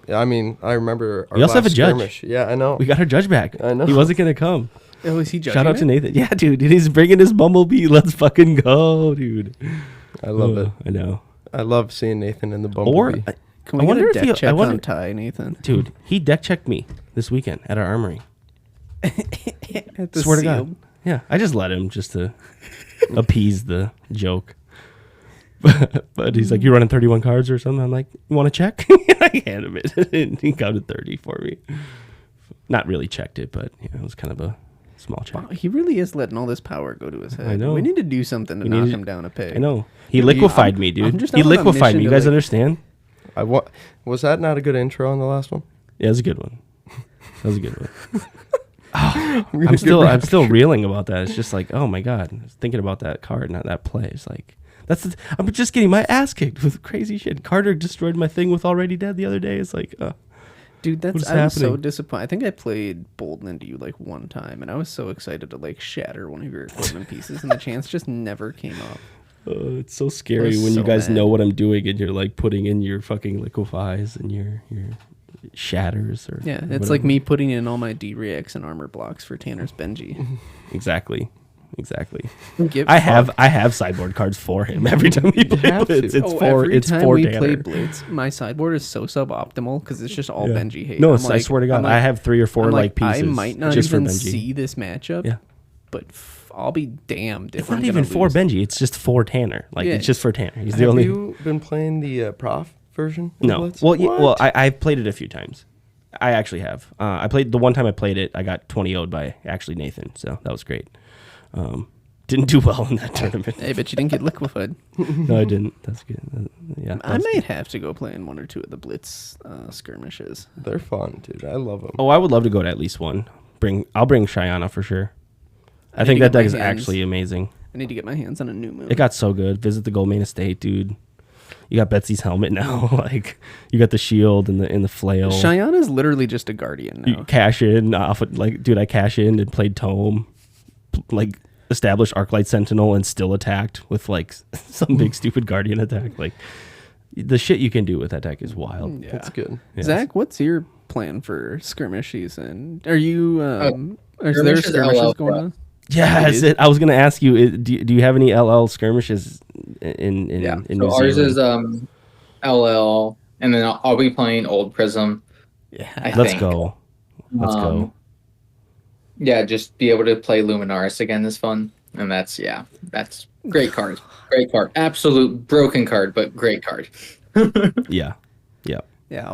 Speaker 2: I mean, I remember our
Speaker 1: We also have
Speaker 2: last
Speaker 1: a judge.
Speaker 2: skirmish. Yeah, I know.
Speaker 1: We got our judge back.
Speaker 2: I know.
Speaker 1: He wasn't gonna come.
Speaker 3: oh, is he judging?
Speaker 1: Shout out to
Speaker 3: it?
Speaker 1: Nathan. Yeah, dude. He's bringing his bumblebee. Let's fucking go, dude.
Speaker 2: I love it.
Speaker 1: I know.
Speaker 2: I love seeing Nathan in the
Speaker 1: Or
Speaker 2: bumblebee.
Speaker 3: Can we
Speaker 1: I wonder
Speaker 3: get a
Speaker 1: if
Speaker 3: deck check
Speaker 1: wonder-
Speaker 3: on Ty, Nathan?
Speaker 1: Dude, he deck checked me this weekend at our armory.
Speaker 3: At the
Speaker 1: Swear to
Speaker 3: sealed.
Speaker 1: God. Yeah, I just let him just to appease the joke. But he's like, "You running 31 cards or something?" I'm like, "You want to check?" I hand him it, and he counted 30 for me. Not really checked it, but it was kind of a Small check.
Speaker 3: Wow, he really is letting all this power go to his head.
Speaker 1: I know.
Speaker 3: We need to do something to knock him down a peg.
Speaker 1: I know. He liquefied me, dude. He liquefied me. You guys understand?
Speaker 2: Was that not a good intro on the last one?
Speaker 1: Yeah, it was a good one. That was a good one. I'm still reeling about that. It's just like, oh my god, I was thinking about that card, not that play. It's like I'm just getting my ass kicked with crazy shit. Carter destroyed my thing with Already Dead the other day. It's like,
Speaker 3: dude, I was so disappointed. I think I played Bolden into you like one time, and I was so excited to like shatter one of your equipment pieces, and the chance just never came up.
Speaker 1: It's so scary when you guys know what I'm doing, and you're like putting in your fucking liquefies and your shatters or
Speaker 3: yeah, it's
Speaker 1: whatever.
Speaker 3: like me putting in all my D-reacts and armor blocks for Tanner's Benji.
Speaker 1: Exactly. I have sideboard cards for him every time we play Blitz.
Speaker 3: Every time
Speaker 1: for
Speaker 3: we
Speaker 1: Tanner.
Speaker 3: play Blitz, my sideboard is so suboptimal because it's just all Benji hate.
Speaker 1: No, I swear to God, I have 3 or 4 like pieces.
Speaker 3: I might not
Speaker 1: just
Speaker 3: even
Speaker 1: for Benji.
Speaker 3: see this matchup. But I'll be damned if
Speaker 1: it's not even for Benji. It's just for Tanner. Like it's just for Tanner. He's the only.
Speaker 2: Have you been playing the prof version?
Speaker 1: No.
Speaker 2: Blitz?
Speaker 1: Well, I've played it a few times. I actually have. I played the one time I played it. I got 20-0'd by actually Nathan, so that was great. Didn't do well in that tournament.
Speaker 3: Hey, but you didn't get liquefied.
Speaker 1: No, I didn't. That's good. Yeah,
Speaker 3: I might have to go play in 1 or 2 of the Blitz skirmishes.
Speaker 2: They're fun, dude. I love them.
Speaker 1: Oh, I would love to go to at least one. I'll bring Shyana for sure. I think that deck is actually amazing.
Speaker 3: I need to get my hands on a new moon.
Speaker 1: It got so good. Visit the Goldmain Estate, dude. You got Betsy's helmet now. Like you got the shield and the flail.
Speaker 3: Shyana's literally just a guardian now.
Speaker 1: You cash in off of, like, dude. I cash in and played Tome, like established Arclight Sentinel and still attacked with like some big stupid guardian attack. Like the shit you can do with that deck is wild.
Speaker 2: Yeah, that's good.
Speaker 1: Yes.
Speaker 3: Zach, what's your plan for skirmish season? Are you? Is there skirmishes going on?
Speaker 1: Yeah, that's it. I was gonna ask you. Do you have any LL skirmishes in
Speaker 4: so
Speaker 1: New
Speaker 4: ours
Speaker 1: Zealand?
Speaker 4: is LL, and then I'll be playing Old Prism.
Speaker 3: Yeah,
Speaker 1: Let's go. Let's go.
Speaker 4: Yeah, just be able to play Luminaris again is fun, and that's great card. Great card. Absolute broken card, but great card.
Speaker 1: Yeah.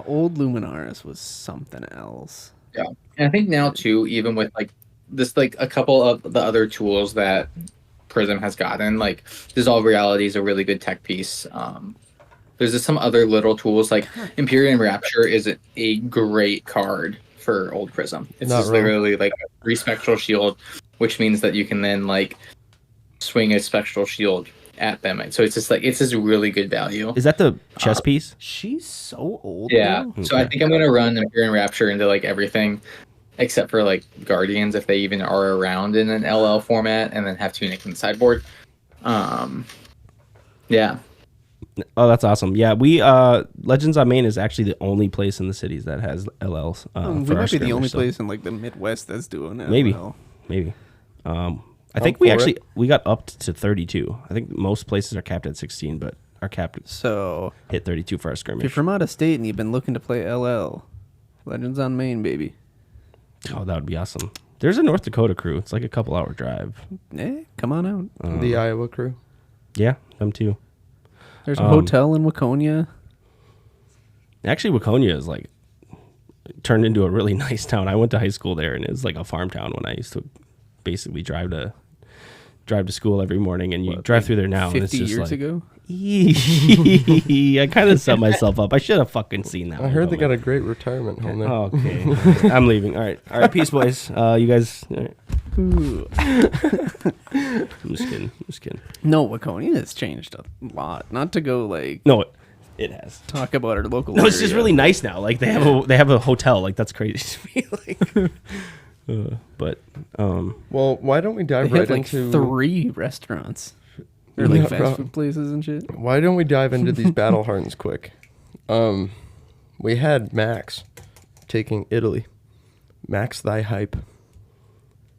Speaker 3: Old Luminaris was something else.
Speaker 4: Yeah, and I think now too, even with like this, like a couple of the other tools that Prism has gotten, like Dissolve Reality is a really good tech piece. There's just some other little tools like Empyrean Rapture is a great card for Old Prism. It's just literally like a 3 Spectral Shield, which means that you can then like swing a Spectral Shield at them. So it's just really good value.
Speaker 1: Is that the chess piece?
Speaker 3: She's so old.
Speaker 4: Yeah.
Speaker 3: Now.
Speaker 4: So I think I'm gonna run Empyrean Rapture into like everything except for like Guardians if they even are around in an LL format, and then have Tunic in the sideboard. Yeah.
Speaker 1: Oh, that's awesome. Yeah, we Legends on Main is actually the only place in the cities that has LLs.
Speaker 3: We might be the only place in like the Midwest that's doing it.
Speaker 1: Maybe. I think we got up to 32. I think most places are capped at 16, but our cap hit 32 for our skirmish.
Speaker 3: If you're from out of state and you've been looking to play LL, Legends on Main, baby.
Speaker 1: Oh, that would be awesome. There's a North Dakota crew. It's like a couple hour drive.
Speaker 3: Come on out.
Speaker 2: The Iowa crew.
Speaker 1: Yeah, them too.
Speaker 3: There's a hotel in Waconia.
Speaker 1: Actually, Waconia is like turned into a really nice town. I went to high school there, and it was like a farm town when I used to basically drive to school every morning. And you drive through there now,
Speaker 3: 50
Speaker 1: and it's just
Speaker 3: years
Speaker 1: like,
Speaker 3: ago.
Speaker 1: I kind of set myself up. I should have fucking seen that.
Speaker 2: I heard they got a great retirement home there.
Speaker 1: Okay, I'm leaving. All right, peace, boys. You guys. All right. I'm just kidding.
Speaker 3: No, Waconia has changed a lot. Not to go like
Speaker 1: no, it has.
Speaker 3: Talk about our local.
Speaker 1: No, it's just really nice now. Like they have a hotel. Like that's crazy to me. Like, but
Speaker 2: well, why don't we dive
Speaker 3: they
Speaker 2: right
Speaker 3: have,
Speaker 2: into
Speaker 3: 3 restaurants or like fast food places and shit?
Speaker 2: Why don't we dive into these battle hardens quick? We had Max taking Italy. Max thy hype.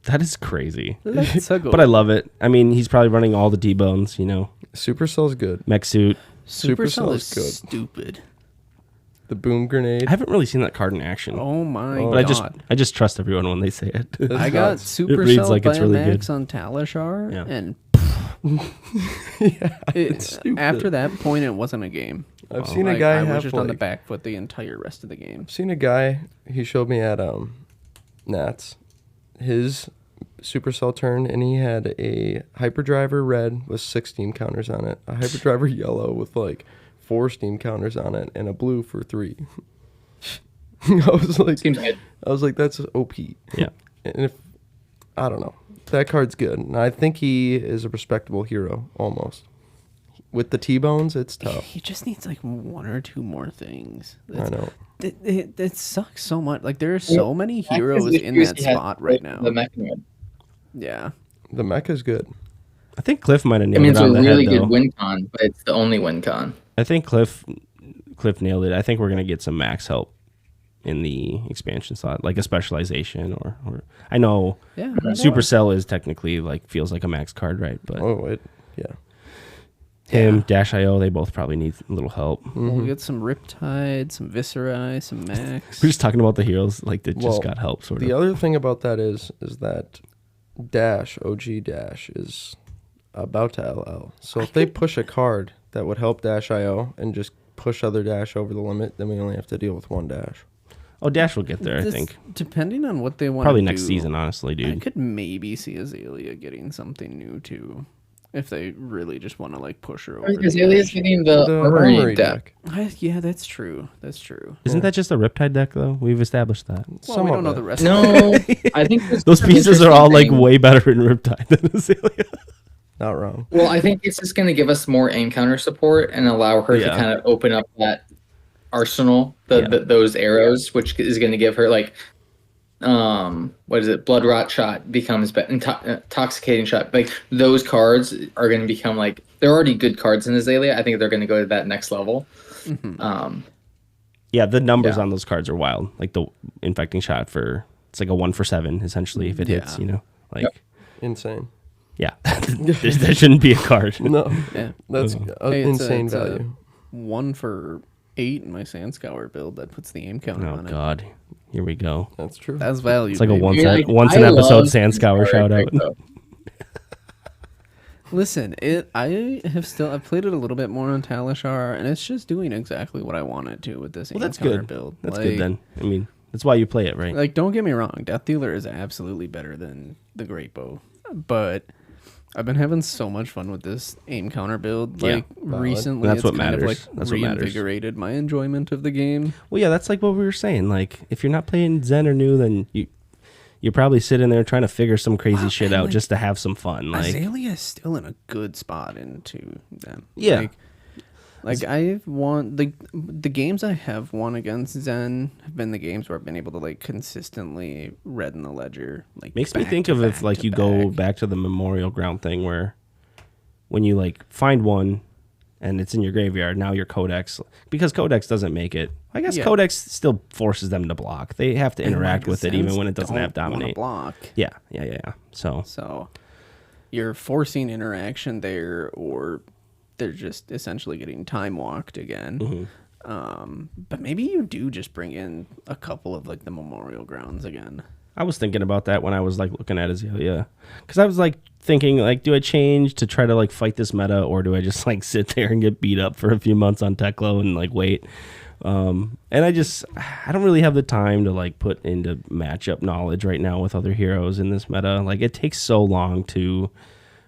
Speaker 1: That is crazy.
Speaker 3: Let's go.
Speaker 1: But I love it. I mean, he's probably running all the D-bones, you know.
Speaker 2: Supercell's good.
Speaker 1: Mech suit.
Speaker 3: Supercell is
Speaker 2: good.
Speaker 3: Stupid.
Speaker 2: The boom grenade.
Speaker 1: I haven't really seen that card in action.
Speaker 3: Oh my
Speaker 1: but
Speaker 3: god.
Speaker 1: I just trust everyone when they say it.
Speaker 3: I got Supercell
Speaker 1: reads like
Speaker 3: by
Speaker 1: it's really
Speaker 3: Max
Speaker 1: good.
Speaker 3: on Talishar, and
Speaker 2: It's
Speaker 3: after that point, it wasn't a game.
Speaker 2: I've seen a guy
Speaker 3: I
Speaker 2: have
Speaker 3: was just on the
Speaker 2: like-
Speaker 3: back foot the entire rest of the game.
Speaker 2: I've seen a guy, he showed me at Nats. His Supercell turn, and he had a Hyperdriver red with 6 steam counters on it, a Hyperdriver yellow with like 4 steam counters on it, and a blue for 3. I was like, that's OP.
Speaker 1: Yeah.
Speaker 2: And if I don't know, that card's good, and I think he is a respectable hero almost. With the T-bones, it's tough.
Speaker 3: He just needs like 1 or 2 more things.
Speaker 2: I know.
Speaker 3: It sucks so much. Like there are so many heroes in that spot right now.
Speaker 4: The mechanism.
Speaker 3: Yeah.
Speaker 2: The mech is good.
Speaker 1: I think Cliff might have
Speaker 4: I
Speaker 1: nailed
Speaker 4: mean,
Speaker 1: it
Speaker 4: it's a
Speaker 1: on the
Speaker 4: really
Speaker 1: head,
Speaker 4: good
Speaker 1: though.
Speaker 4: win con, but it's the only win con.
Speaker 1: I think Cliff nailed it. I think we're gonna get some max help in the expansion slot, like a specialization or I know
Speaker 3: Yeah.
Speaker 1: Supercell is technically like feels like a max card, right? But
Speaker 2: Yeah.
Speaker 1: him, Dash IO, they both probably need a little help.
Speaker 3: We'll get some Riptide, some Viscera, some Max.
Speaker 1: We're just talking about the heroes like that
Speaker 2: Well,
Speaker 1: just got help, sort
Speaker 2: The
Speaker 1: of.
Speaker 2: other thing about that is that Dash, OG Dash, is about to LL. So if they push a card that would help Dash IO and just push other Dash over the limit, then we only have to deal with 1 Dash.
Speaker 1: Oh, Dash will get there, I think.
Speaker 3: Depending on what they want
Speaker 1: Probably
Speaker 3: to
Speaker 1: next
Speaker 3: do,
Speaker 1: season, honestly,
Speaker 3: I
Speaker 1: dude.
Speaker 3: could maybe see Azalea getting something new too, if they really just want to like push her over.
Speaker 4: Because
Speaker 3: the
Speaker 4: Alias
Speaker 3: edge.
Speaker 4: getting the armory deck.
Speaker 3: Yeah, that's true. That's true.
Speaker 1: Isn't that just a Riptide deck, though? We've established that.
Speaker 3: Well, we don't know the rest.
Speaker 4: No, I think
Speaker 1: Those pieces are all like way better in Riptide than Azalea.
Speaker 2: Not wrong.
Speaker 4: Well, I think it's just going to give us more aim counter support and allow her to
Speaker 1: Yeah.
Speaker 4: kind of open up that arsenal, those arrows, which is going to give her like, what is it? Blood Rot Shot becomes intoxicating shot. Like those cards are going to become like they're already good cards in Azalea. I think they're going to go to that next level.
Speaker 3: Mm-hmm.
Speaker 1: Yeah, the numbers
Speaker 3: Yeah.
Speaker 1: on those cards are wild. Like the infecting shot it's like a 1 for 7 essentially if it hits. You know, like
Speaker 2: Insane.
Speaker 1: yeah, that shouldn't be a card.
Speaker 2: No,
Speaker 3: Yeah.
Speaker 2: that's
Speaker 3: Hey,
Speaker 2: insane
Speaker 3: it's a
Speaker 2: value.
Speaker 3: 1 for 8 in my Sandscour build that puts the aim counter
Speaker 1: Oh
Speaker 3: on it.
Speaker 1: God, here we go.
Speaker 2: That's true.
Speaker 3: That's value.
Speaker 1: It's like a
Speaker 3: baby.
Speaker 1: once an episode
Speaker 4: love
Speaker 1: Sandscour
Speaker 4: this
Speaker 1: shout
Speaker 4: card
Speaker 1: out.
Speaker 4: deck, though.
Speaker 3: Listen, I've played it a little bit more on Talishar, and it's just doing exactly what I want it to with this
Speaker 1: Well,
Speaker 3: aim
Speaker 1: that's
Speaker 3: counter
Speaker 1: good.
Speaker 3: build.
Speaker 1: That's
Speaker 3: Like-
Speaker 1: good then. I mean, that's why you play it, right?
Speaker 3: Like, don't get me wrong, Death Dealer is absolutely better than the Great Bow, but I've been having so much fun with this aim counter build.
Speaker 1: Yeah,
Speaker 3: Like
Speaker 2: valid.
Speaker 3: recently,
Speaker 1: That's
Speaker 3: it's
Speaker 1: what
Speaker 3: kind of
Speaker 1: matters.
Speaker 3: like
Speaker 1: That's what matters.
Speaker 3: reinvigorated my enjoyment of the game.
Speaker 1: Well, yeah, that's like what we were saying. Like, if you're not playing Zen or New, then you're probably sitting there trying to figure some crazy shit out
Speaker 3: like,
Speaker 1: just to have some fun. Like,
Speaker 3: Azalea is still in a good spot into them.
Speaker 1: Yeah.
Speaker 3: Like I've won the games I have won against Zen have been the games where I've been able to like consistently redden the ledger. Like
Speaker 1: makes me
Speaker 3: back
Speaker 1: think
Speaker 3: to
Speaker 1: of if
Speaker 3: back
Speaker 1: like
Speaker 3: to
Speaker 1: you go
Speaker 3: back.
Speaker 1: back to the Memorial Ground thing where when you like find one and it's in your graveyard, now your Codex, because Codex doesn't make it. I guess
Speaker 3: Yeah.
Speaker 1: Codex still forces them to block. They have to
Speaker 3: And,
Speaker 1: interact
Speaker 3: like,
Speaker 1: with it
Speaker 3: Zens
Speaker 1: even when it doesn't have
Speaker 3: don't wanna
Speaker 1: dominate.
Speaker 3: block.
Speaker 1: Yeah. So
Speaker 3: So you're forcing interaction there, or they're just essentially getting time walked again.
Speaker 1: Mm-hmm.
Speaker 3: But maybe you do just bring in a couple of like the Memorial Grounds again.
Speaker 1: I was thinking about that when I was like looking at Azalea, because I was like thinking like, do I change to try to like fight this meta, or do I just like sit there and get beat up for a few months on Teklo and like wait? And I don't really have the time to like put into matchup knowledge right now with other heroes in this meta. Like it takes so long to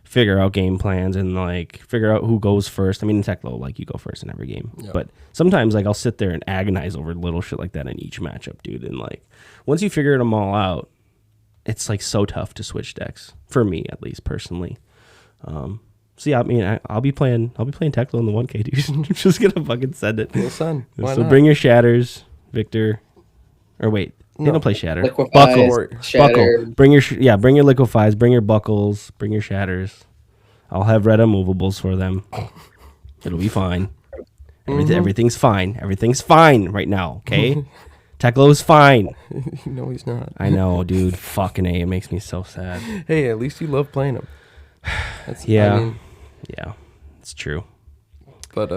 Speaker 1: figure out game plans and like figure out who goes first. I mean, in Teklo, like you go first in every game, but sometimes like I'll sit there and agonize over little shit like that in each matchup, dude. And like once you figure them all out, it's like so tough to switch decks for me, at least personally. So yeah, I mean, I'll be playing Teklo in the 1K, dude. I'm just gonna fucking send it.
Speaker 2: Well, son, why
Speaker 1: So
Speaker 2: not?
Speaker 1: bring your shatters, Victor. Or wait, they
Speaker 2: No.
Speaker 1: don't play shatter.
Speaker 4: Liquefies,
Speaker 1: Buckle.
Speaker 4: shatter.
Speaker 1: Buckle. Bring your bring your liquefies, bring your buckles, bring your shatters. I'll have red immovables for them. It'll be fine. Everything's fine. Everything's fine right now. Okay, Teklo's fine.
Speaker 2: No, he's not.
Speaker 1: I know, dude. Fucking A. It makes me so sad.
Speaker 2: Hey, at least you love playing him.
Speaker 1: Yeah.
Speaker 2: I mean,
Speaker 1: Yeah, it's true.
Speaker 2: but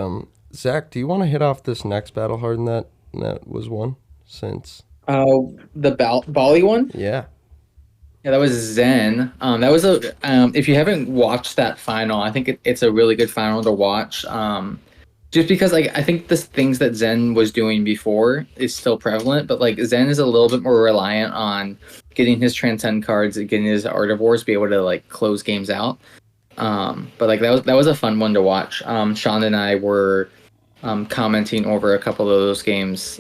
Speaker 2: Zach, do you want to hit off this next battle harden that was won since?
Speaker 4: The Bali one.
Speaker 2: Yeah.
Speaker 4: Yeah, that was Zen. That was if you haven't watched that final, I think it's a really good final to watch. Just because like I think the things that Zen was doing before is still prevalent, but like Zen is a little bit more reliant on getting his Transcend cards, getting his Art of Wars, be able to like close games out. But like that was a fun one to watch. Sean and I were commenting over a couple of those games,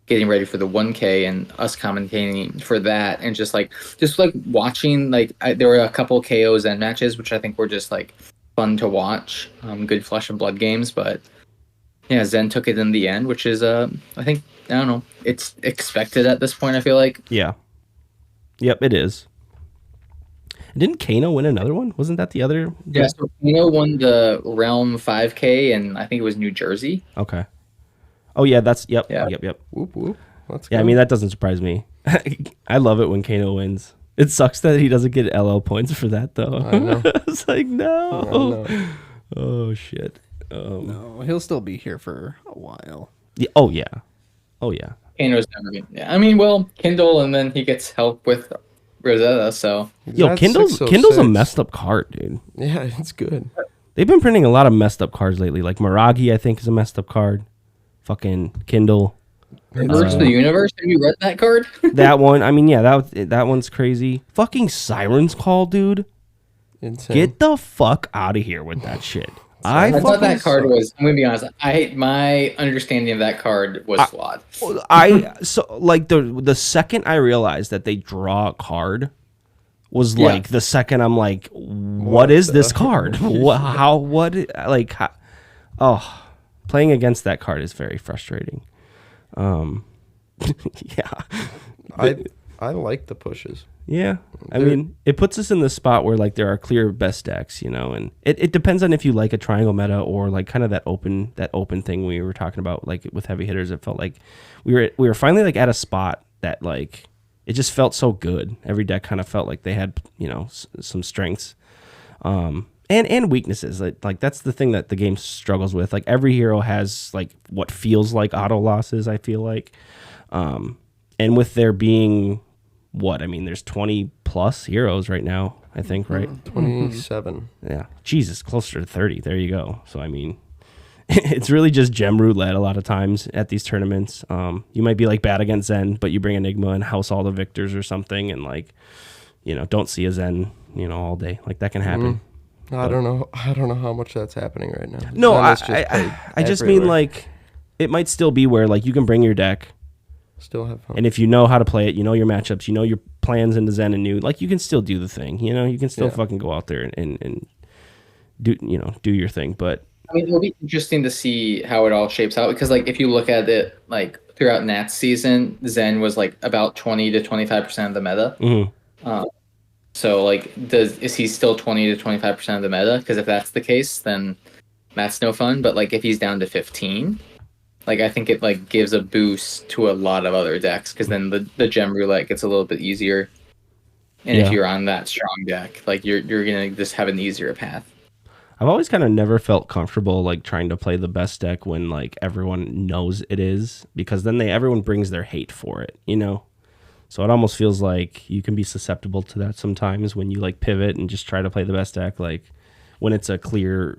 Speaker 4: getting ready for the 1K, and us commentating for that, and just like watching. Like there were a couple KOs and matches, which I think were just like fun to watch. Good Flesh and Blood games, but yeah, Zen took it in the end, which is I think, I don't know, it's expected at this point, I feel like.
Speaker 1: Yeah. Yep, it is. Didn't Kano win another one? Wasn't that the other?
Speaker 4: Yeah, so Kano won the Realm 5K, and I think it was New Jersey.
Speaker 1: Okay. Oh yeah, that's yep.
Speaker 2: Whoop whoop. Let's go.
Speaker 1: Yeah, I mean that doesn't surprise me. I love it when Kano wins. It sucks that he doesn't get LL points for that though.
Speaker 2: I know.
Speaker 1: It's like no.
Speaker 2: I know.
Speaker 1: Oh shit.
Speaker 3: No, he'll still be here for a while.
Speaker 1: Yeah, oh yeah.
Speaker 4: Kano's never been. Yeah, I mean, well, Kindle, and then he gets help with Rosetta. So
Speaker 1: Yo,
Speaker 2: That's
Speaker 1: Kindle's
Speaker 2: 606.
Speaker 1: a messed up card, dude.
Speaker 2: Yeah, it's good.
Speaker 1: They've been printing a lot of messed up cards lately. Like Miragi, I think, is a messed up card. Fucking Kindle.
Speaker 4: Reverse the Universe. Have you read that card?
Speaker 1: That one. I mean, yeah, that one's crazy. Fucking Siren's Call, dude.
Speaker 2: Insane.
Speaker 1: Get the fuck out of here with that shit.
Speaker 4: I thought
Speaker 1: fucking
Speaker 4: that card was. I'm gonna be honest. My understanding of that card was flawed.
Speaker 1: so like the second I realized that they draw a card was like the second I'm like, what is this card? Playing against that card is very frustrating. Yeah.
Speaker 2: I like the pushes.
Speaker 1: Yeah. I mean, it puts us in the spot where like there are clear best decks, you know, and it depends on if you like a triangle meta or like kind of that open thing we were talking about, like with heavy hitters. It felt like we were finally like at a spot that like it just felt so good. Every deck kind of felt like they had, you know, some strengths and weaknesses. Like that's the thing that the game struggles with. Like every hero has like what feels like auto losses, I feel like. And with there being there's 20 plus heroes right now, I think, right?
Speaker 2: 27.
Speaker 1: Yeah. Jesus, closer to 30. There you go. So, I mean, it's really just gem roulette a lot of times at these tournaments. You might be like bad against Zen, but you bring Enigma and house all the victors or something and like, you know, don't see a Zen, you know, all day. Like that can happen.
Speaker 2: I don't know how much that's happening right now.
Speaker 1: No,
Speaker 2: Zen is
Speaker 1: I just mean
Speaker 2: everywhere.
Speaker 1: like it might still be where like you can bring your deck.
Speaker 2: Still have fun.
Speaker 1: And if you know how to play it, you know your matchups, you know your plans into Zen and New, like you can still do the thing, you know, you can still fucking go out there and do, you know, do your thing. But
Speaker 4: I mean, it'll be interesting to see how it all shapes out, because like if you look at it like throughout Nat's season, Zen was like about 20 to 25% of the meta. So like, is he still 20 to 25% of the meta? Because if that's the case, then that's no fun. But like if he's down to 15. Like, I think it, like, gives a boost to a lot of other decks, because then the gem roulette gets a little bit easier. And if you're on that strong deck, like, you're going to just have an easier path.
Speaker 1: I've always kind of never felt comfortable, like, trying to play the best deck when, like, everyone knows it is, because then everyone brings their hate for it, you know? So it almost feels like you can be susceptible to that sometimes when you, like, pivot and just try to play the best deck, like, when it's a clear,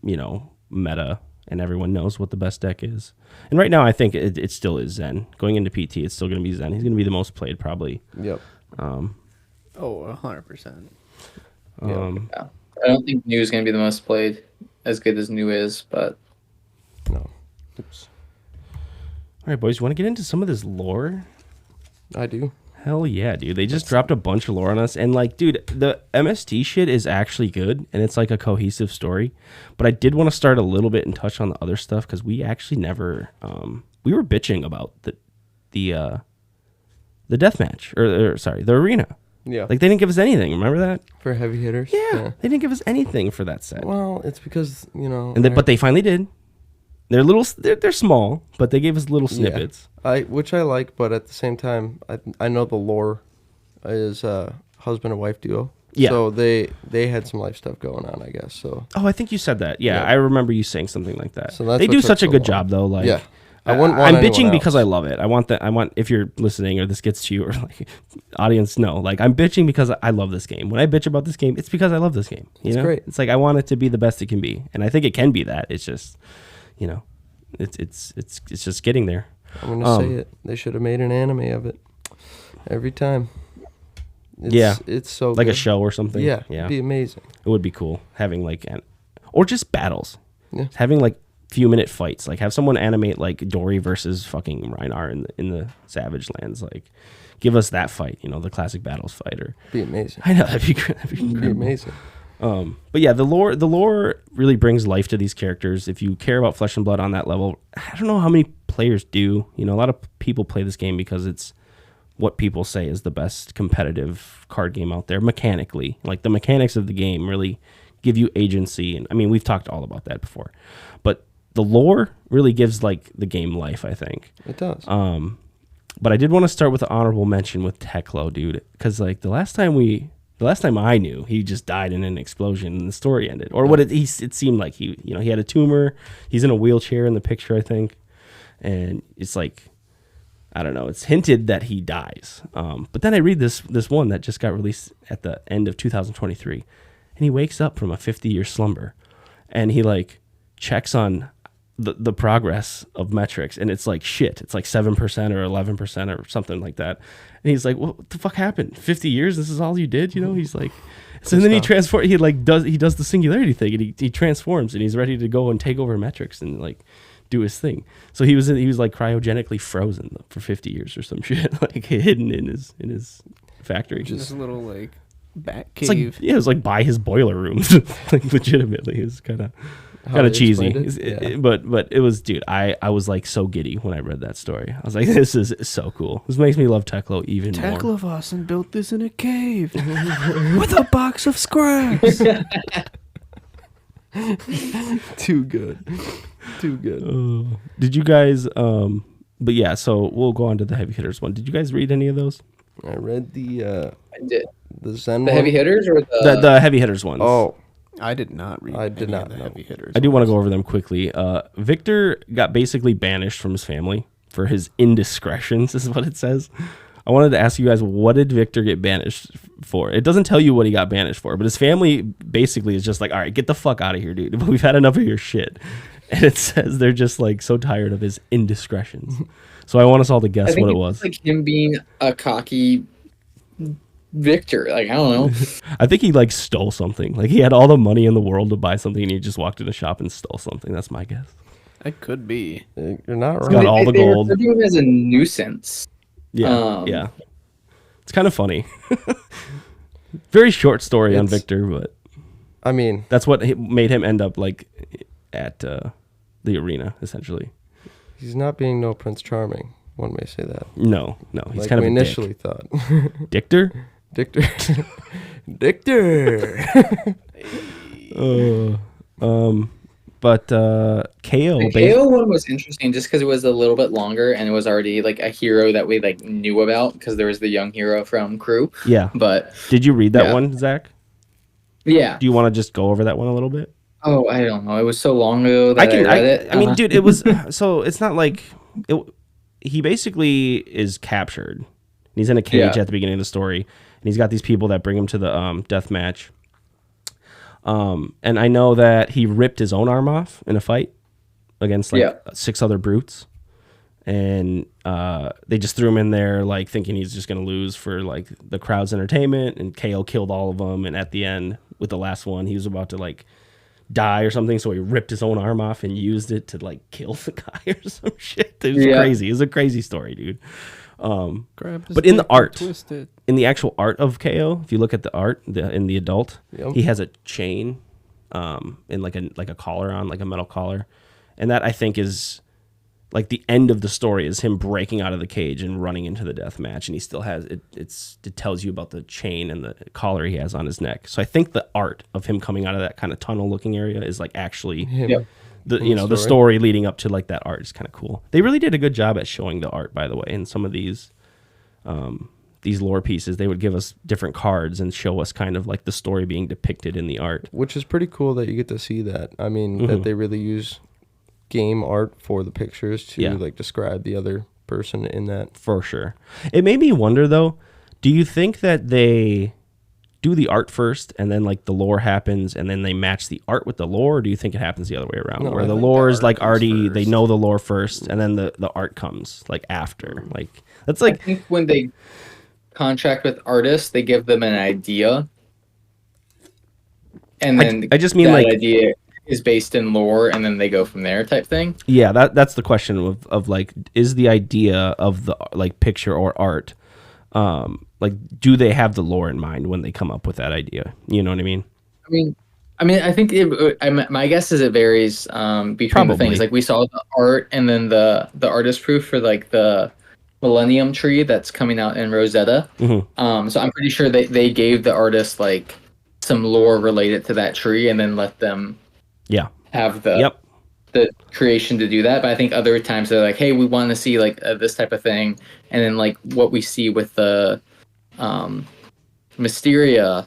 Speaker 1: you know, meta. And everyone knows what the best deck is. And right now, I think it still is Zen. Going into PT, it's still going to be Zen. He's going to be the most played, probably.
Speaker 2: Yep.
Speaker 3: 100%.
Speaker 4: Yeah. I don't think New is going to be the most played, as good as New is, but...
Speaker 2: No. Oops.
Speaker 1: All right, boys, you want to get into some of this lore?
Speaker 2: I do.
Speaker 1: Hell yeah, dude. They just dropped a bunch of lore on us. And, like, dude, the MST shit is actually good. And it's, like, a cohesive story. But I did want to start a little bit and touch on the other stuff. Because we actually never... we were bitching about the deathmatch. Or, sorry, the arena.
Speaker 2: Yeah.
Speaker 1: Like, they didn't give us anything. Remember that?
Speaker 2: For heavy hitters?
Speaker 1: Yeah. They didn't give us anything for that set.
Speaker 2: Well, it's because, you know...
Speaker 1: But they finally did. They're little. They're small, but they gave us little snippets.
Speaker 2: Which I like, but at the same time, I know the lore is husband and wife duo.
Speaker 1: Yeah.
Speaker 2: So they had some life stuff going on, I guess. So.
Speaker 1: Oh, I think you said that. Yeah, I remember you saying something like that.
Speaker 2: So that's
Speaker 1: they
Speaker 2: what
Speaker 1: do
Speaker 2: took
Speaker 1: such a
Speaker 2: so
Speaker 1: good
Speaker 2: long.
Speaker 1: job, though. Like,
Speaker 2: yeah. I wouldn't want
Speaker 1: I'm bitching
Speaker 2: anyone
Speaker 1: because
Speaker 2: else.
Speaker 1: I love it. I want if you're listening or this gets to you or like audience, no. Like I'm bitching because I love this game. When I bitch about this game, it's because I love this game. You know?
Speaker 2: Great.
Speaker 1: It's like I want it to be the best it can be, and I think it can be that. It's just, you know, it's just getting there.
Speaker 2: I'm gonna say it. They should have made an anime of it. Every time. It's so
Speaker 1: like
Speaker 2: good.
Speaker 1: a show or something.
Speaker 2: Yeah,
Speaker 1: yeah,
Speaker 2: it'd be amazing.
Speaker 1: it would be cool having like or just battles.
Speaker 2: Yeah.
Speaker 1: Having like few minute fights, like have someone animate like Dory versus fucking Reinar in the Savage Lands. Like, give us that fight, the classic battles fight. Or
Speaker 2: Be amazing.
Speaker 1: I know that'd be incredible.
Speaker 2: Be amazing.
Speaker 1: But yeah, the lore really brings life to these characters. If you care about Flesh and Blood on that level, I don't know how many players do. A lot of people play this game because it's what people say is the best competitive card game out there mechanically. Like the mechanics of the game really give you agency, and I mean we've talked all about that before. But the lore really gives like the game life, I think.
Speaker 2: It does.
Speaker 1: But I did want to start with an honorable mention with Teklo, dude, because like the last time I knew, he just died in an explosion and the story ended. Or what it seemed like he had a tumor. He's in a wheelchair in the picture, I think, and it's like, I don't know. It's hinted that he dies. But then I read this one that just got released at the end of 2023, and he wakes up from a 50-year slumber, and he like checks on the progress of metrics, and it's like shit. It's like 7% or 11% or something like that. And he's like, "What the fuck happened? 50 years? This is all you did?" He's like, so then he transforms. He does the singularity thing, and he transforms, and he's ready to go and take over metrics and like do his thing. So he was like cryogenically frozen for 50 years or some shit, like hidden in his factory.
Speaker 3: Just a little like bat
Speaker 1: It's
Speaker 3: cave.
Speaker 1: like, it was like by his boiler room, like legitimately. It's kind of cheesy, but it was, dude. I was like so giddy when I read that story. I was like, this is so cool. This makes me love Teklo even more.
Speaker 3: Teklovasan built this in a cave with a box of scraps.
Speaker 2: Too good.
Speaker 1: Did you guys? But yeah, so we'll go on to the heavy hitters one. Did you guys read any of those?
Speaker 2: I read
Speaker 4: I did.
Speaker 2: the Zen
Speaker 4: The
Speaker 2: one.
Speaker 4: heavy hitters or
Speaker 1: The heavy hitters ones.
Speaker 2: Oh,
Speaker 3: I did not read.
Speaker 2: I did
Speaker 3: any
Speaker 2: not
Speaker 3: of the
Speaker 2: know.
Speaker 3: heavy hitters.
Speaker 1: I do want to go over them quickly. Victor got basically banished from his family for his indiscretions, is what it says. I wanted to ask you guys, what did Victor get banished for? It doesn't tell you what he got banished for, but his family basically is just like, all right, get the fuck out of here, dude. We've had enough of your shit. And it says they're just like so tired of his indiscretions. So I want us all to guess what it was.
Speaker 4: Like him being a cocky Victor. Like, I don't know.
Speaker 1: I think he like stole something. Like he had all the money in the world to buy something, and he just walked in a shop and stole something. That's my guess.
Speaker 3: It could be.
Speaker 2: you're not
Speaker 1: It's
Speaker 2: right.
Speaker 1: got all the gold.
Speaker 4: They refer to him as a nuisance.
Speaker 1: Yeah, yeah. It's kind of funny. Very short story on Victor, but
Speaker 2: I mean,
Speaker 1: that's what made him end up like at the arena, essentially.
Speaker 2: he's not being no Prince Charming. One may say that.
Speaker 1: No, he's
Speaker 2: Like
Speaker 1: kind of
Speaker 2: we
Speaker 1: a
Speaker 2: initially thought.
Speaker 1: Dictor.
Speaker 2: Dictor. Dictor.
Speaker 1: But KO.
Speaker 4: The KO one was interesting just because it was a little bit longer and it was already like a hero that we like knew about because there was the young hero from Crew.
Speaker 1: Yeah.
Speaker 4: But
Speaker 1: did you read that
Speaker 4: Yeah.
Speaker 1: one, Zach?
Speaker 4: yeah.
Speaker 1: Do you want to just go over that one a little bit?
Speaker 4: Oh, I don't know. It was so long ago that I read it.
Speaker 1: I mean, dude, it was so it's not like he basically is captured. He's in a cage at the beginning of the story, and he's got these people that bring him to the death match. And I know that he ripped his own arm off in a fight against like 6 other brutes, and they just threw him in there like thinking he's just gonna lose for like the crowd's entertainment. And KO killed all of them, and at the end with the last one, he was about to like die or something, so he ripped his own arm off and used it to like kill the guy or some shit. It was crazy. It was a crazy story, dude. But in the art, in the actual art of KO, if you look at the art in the adult, he has a chain and like a collar on, like a metal collar, and that I think is like the end of the story is him breaking out of the cage and running into the death match, and he still has it. It tells you about the chain and the collar he has on his neck. So I think the art of him coming out of that kind of tunnel looking area is like actually the story leading up to like that art is kind of cool. They really did a good job at showing the art, by the way. In some of these lore pieces, they would give us different cards and show us kind of like the story being depicted in the art,
Speaker 2: Which is pretty cool that you get to see that. I mean, that they really use game art for the pictures to like describe the other person in that.
Speaker 1: for sure. It made me wonder though, do you think that they do the art first and then like the lore happens and then they match the art with the lore, or do you think it happens the other way around,
Speaker 2: No,
Speaker 1: where
Speaker 2: I
Speaker 1: the
Speaker 2: think
Speaker 1: lore
Speaker 2: the
Speaker 1: is
Speaker 2: art
Speaker 1: like
Speaker 2: comes
Speaker 1: already they
Speaker 2: first.
Speaker 1: know the lore first and then the art comes like after? Like that's like
Speaker 4: I think when they contract with artists, they give them an idea, and then
Speaker 1: I just mean
Speaker 4: that
Speaker 1: like
Speaker 4: idea is based in lore, and then they go from there, type thing.
Speaker 1: Yeah, that's the question of like, is the idea of the like picture or art, like, do they have the lore in mind when they come up with that idea? You know what I mean?
Speaker 4: I think my guess is it varies between the
Speaker 1: Probably.
Speaker 4: things. Like we saw the art, and then the artist proof for like the Millennium Tree that's coming out in Rosetta.
Speaker 1: Mm-hmm.
Speaker 4: So I'm pretty sure they gave the artist like some lore related to that tree, and then let them have the creation to do that. But I think other times they're like, hey, we want to see like this type of thing, and then like what we see with the Mysteria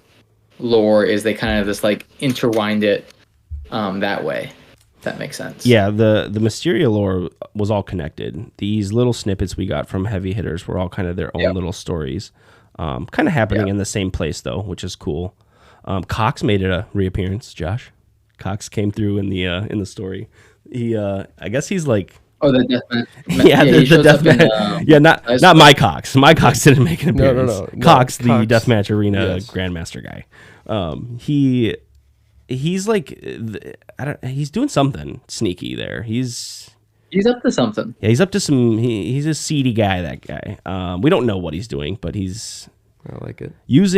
Speaker 4: lore is they kind of just like intertwined it that way. If that makes sense.
Speaker 1: Yeah, the Mysteria lore was all connected. These little snippets we got from heavy hitters were all kind of their own little stories, kind of happening in the same place though, which is cool. Cox made it a reappearance. Josh, Cox came through in the story. He, I guess he's like.
Speaker 4: Oh, the Deathman.
Speaker 1: Yeah, the Deathmatch. Yeah, not my Cox. My Cox didn't make an appearance.
Speaker 2: No.
Speaker 1: Cox, the
Speaker 2: Cox.
Speaker 1: Deathmatch Arena
Speaker 2: Yes.
Speaker 1: Grandmaster guy. He's like, he's doing something sneaky there. He's
Speaker 4: up to something.
Speaker 1: Yeah, he's up to some. He's a seedy guy. That guy. We don't know what he's doing, but he's.
Speaker 2: I like it.
Speaker 1: He's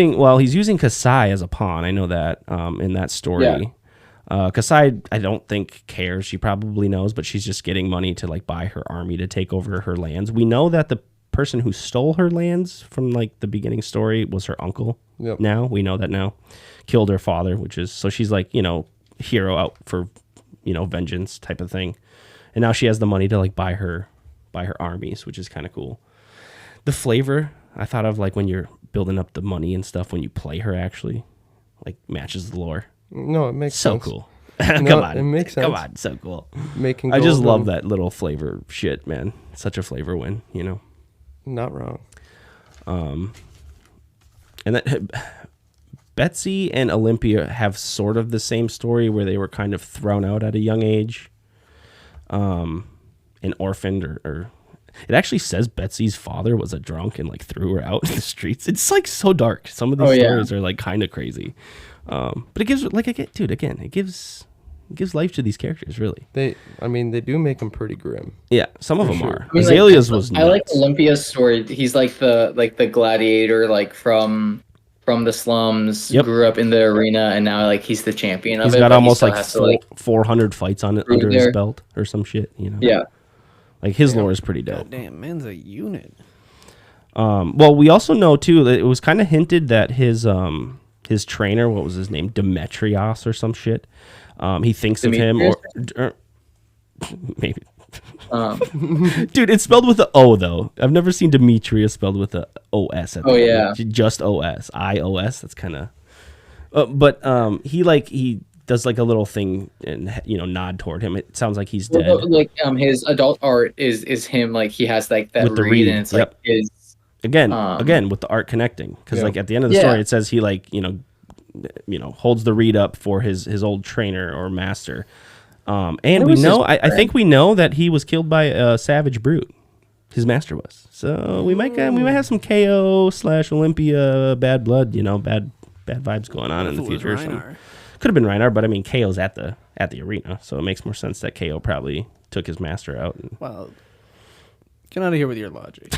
Speaker 1: using Kasai as a pawn. I know that in that story.
Speaker 4: Yeah.
Speaker 1: Kasai, I don't think cares. She probably knows, but she's just getting money to like buy her army to take over her lands. We know that the person who stole her lands from like the beginning story was her uncle.
Speaker 2: Yep.
Speaker 1: Now we know that now, killed her father, which is so she's like hero out for vengeance type of thing, and now she has the money to like buy her armies, which is kind of cool. The flavor I thought of like when you're building up the money and stuff when you play her actually like matches the lore.
Speaker 2: No, it makes
Speaker 1: so
Speaker 2: sense.
Speaker 1: cool.
Speaker 2: No,
Speaker 1: Come on,
Speaker 2: it makes sense.
Speaker 1: Come on, so cool.
Speaker 2: Making
Speaker 1: I just
Speaker 2: gold
Speaker 1: love
Speaker 2: and-
Speaker 1: that little flavor shit, man. Such a flavor win,
Speaker 2: Not wrong.
Speaker 1: And that Betsy and Olympia have sort of the same story where they were kind of thrown out at a young age, and orphaned or it actually says Betsy's father was a drunk and like threw her out in the streets. It's like so dark. Some of these stories are like kind of crazy. But it gives it gives life to these characters, really.
Speaker 2: They do make them pretty grim.
Speaker 1: Yeah, some of them
Speaker 2: sure.
Speaker 1: are.
Speaker 4: I mean,
Speaker 1: Azalea's was nuts.
Speaker 4: I like Olympia's story. He's like the gladiator, like from the slums, grew up in the arena, and now like he's the champion of it.
Speaker 1: He's got
Speaker 4: but
Speaker 1: almost
Speaker 4: he still
Speaker 1: like,
Speaker 4: has to,
Speaker 1: 400 fights on it under his belt or some shit,
Speaker 4: Yeah.
Speaker 1: Like his lore is pretty dope.
Speaker 3: Damn, man's a unit.
Speaker 1: Well, we also know too that it was kind of hinted that his trainer, what was his name, Demetrios or some shit. He thinks of him, or maybe. Dude, it's spelled with an O though. I've never seen Demetrius spelled with a OS. Just OS, IOS. That's kind of. But he does like a little thing and nod toward him. It sounds like he's dead.
Speaker 4: Like his adult art is him, like he has like that
Speaker 1: With the
Speaker 4: reed,
Speaker 1: reed,
Speaker 4: and it's
Speaker 1: yep.
Speaker 4: like his.
Speaker 1: Again with the art connecting, because like at the end of the story it says he like holds the reed up for his old trainer or master, and we know I think we know that he was killed by a savage brute. His master was, so we might have some KO / Olympia bad blood, bad vibes going on in the future. Could have been Reinar, but I mean KO's at the arena, so it makes more sense that KO probably took his master out.
Speaker 3: Well, get out of here with your logic.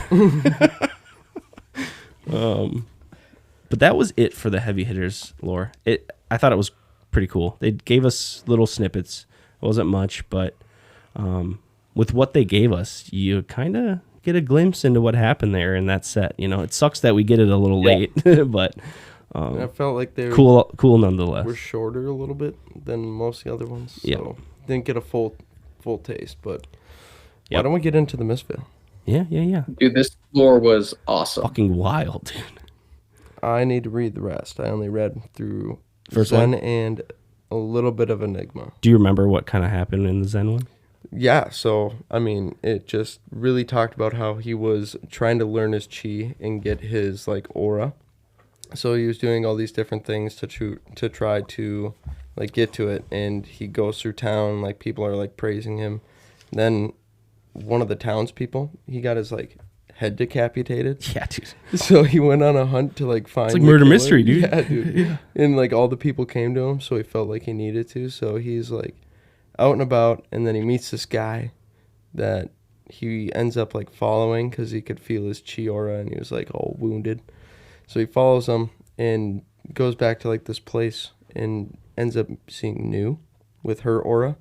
Speaker 1: But that was it for the heavy hitters lore. I thought it was pretty cool. They gave us little snippets. It wasn't much, but with what they gave us, you kind of get a glimpse into what happened there in that set. It sucks that we get it a little late, but
Speaker 2: I felt like they were
Speaker 1: cool nonetheless.
Speaker 2: We're shorter a little bit than most of the other ones, so
Speaker 1: Yeah.
Speaker 2: didn't get a full taste. But
Speaker 1: Yep.
Speaker 2: why don't we get into the mistveil?
Speaker 1: Yeah.
Speaker 4: Dude, this lore was awesome.
Speaker 1: Fucking wild, dude.
Speaker 2: I need to read the rest. I only read through
Speaker 1: First
Speaker 2: Zen
Speaker 1: one?
Speaker 2: and a little bit of Enigma.
Speaker 1: Do you remember what kind of happened in the Zen one?
Speaker 2: Yeah, so, it just really talked about how he was trying to learn his chi and get his, aura. So he was doing all these different things to try to, get to it, and he goes through town, people are, praising him. Then one of the townspeople, he got his, head decapitated.
Speaker 1: Yeah, dude.
Speaker 2: So he went on a hunt to like find.
Speaker 1: It's like
Speaker 2: the
Speaker 1: murder
Speaker 2: killer.
Speaker 1: mystery, dude.
Speaker 2: Yeah, dude. Yeah. And like all the people came to him, so he felt like he needed to. So he's like out and about, and then he meets this guy that he ends up like following because he could feel his chi aura, and he was like all wounded. So he follows him and goes back to like this place and ends up seeing New with her aura.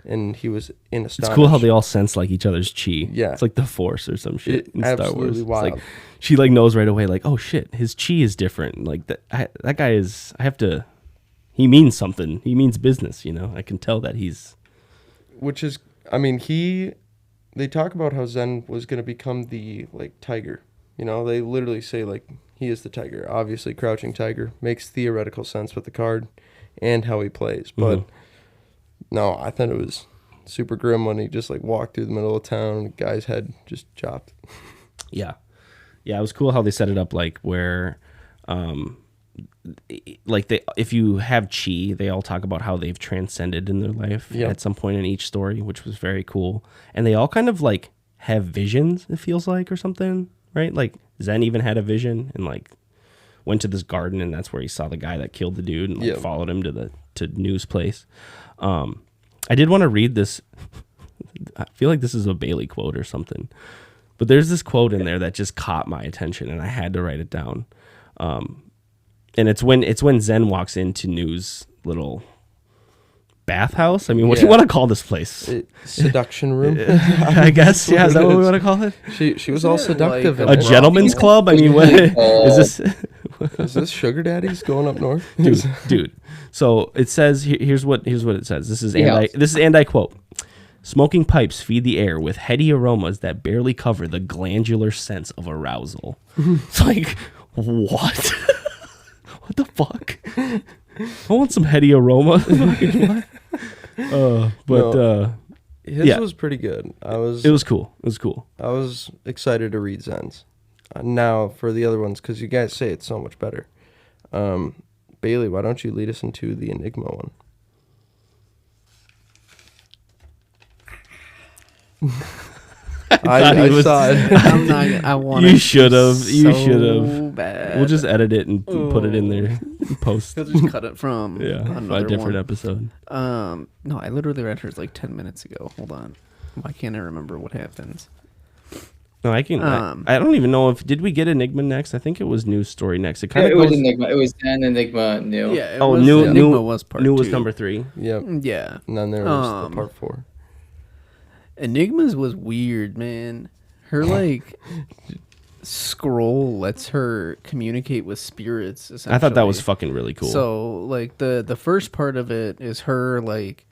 Speaker 2: And he was in
Speaker 1: It's cool how they all sense like each other's chi.
Speaker 2: Yeah.
Speaker 1: It's like the Force or some shit in Star Wars.
Speaker 2: Absolutely wild.
Speaker 1: It's like she like knows right away, like, oh shit, his chi is different. Like that guy is. He means something. He means business. You know, I can tell that he's.
Speaker 2: Which is, I mean, they talk about how Zen was going to become the like tiger. You know, they literally say like he is the tiger. Obviously, Crouching Tiger makes theoretical sense with the card and how he plays, but. Mm-hmm. No, I thought it was super grim when he just like walked through the middle of town and the guy's head just chopped.
Speaker 1: Yeah. Yeah, it was cool how they set it up like where if you have chi, they all talk about how they've transcended in their life at some point in each story, which was very cool. And they all kind of like have visions, it feels like, or something, right? Like Zen even had a vision and like went to this garden, and that's where he saw the guy that killed the dude and like followed him to New's place. I did want to read this. I feel like this is a Bailey quote or something, but there's this quote in there that just caught my attention, and I had to write it down. And it's when Zen walks into New's little bathhouse. I mean, what do you want to call this place?
Speaker 2: Seduction room,
Speaker 1: I guess. Yeah, is that what we want to call it?
Speaker 2: She was all seductive.
Speaker 1: A gentleman's club. I mean, what is this?
Speaker 2: Is this sugar daddies going up north?
Speaker 1: Dude. So it says here's what it says. This is and I quote: "Smoking pipes feed the air with heady aromas that barely cover the glandular sense of arousal." It's like, what? What the fuck? I want some heady aroma.
Speaker 2: His was pretty good.
Speaker 1: It was cool.
Speaker 2: I was excited to read Zen's. Now for the other ones, because you guys say it's so much better. Bailey, why don't you lead us into the Enigma one? I saw it.
Speaker 3: I'm not. I want.
Speaker 1: You should have. You should have.
Speaker 3: So bad.
Speaker 1: We'll just edit it and put it in there. And post.
Speaker 3: He'll just cut it from
Speaker 1: a different episode.
Speaker 3: No, I literally read hers like 10 minutes ago. Hold on. Why can't I remember what happens?
Speaker 1: No, I can. I don't even know if did we get Enigma next. I think it was News Story next. It kind of
Speaker 4: was Enigma. It was Zen, Enigma, New.
Speaker 3: Yeah.
Speaker 1: Enigma
Speaker 3: was part
Speaker 1: New
Speaker 3: 2.
Speaker 1: was number 3.
Speaker 2: Yep.
Speaker 3: Yeah.
Speaker 2: And then there was the part 4.
Speaker 3: Enigma's was weird, man. Her like scroll lets her communicate with spirits. Essentially.
Speaker 1: I thought that was fucking really cool.
Speaker 3: So like the first part of it is her like.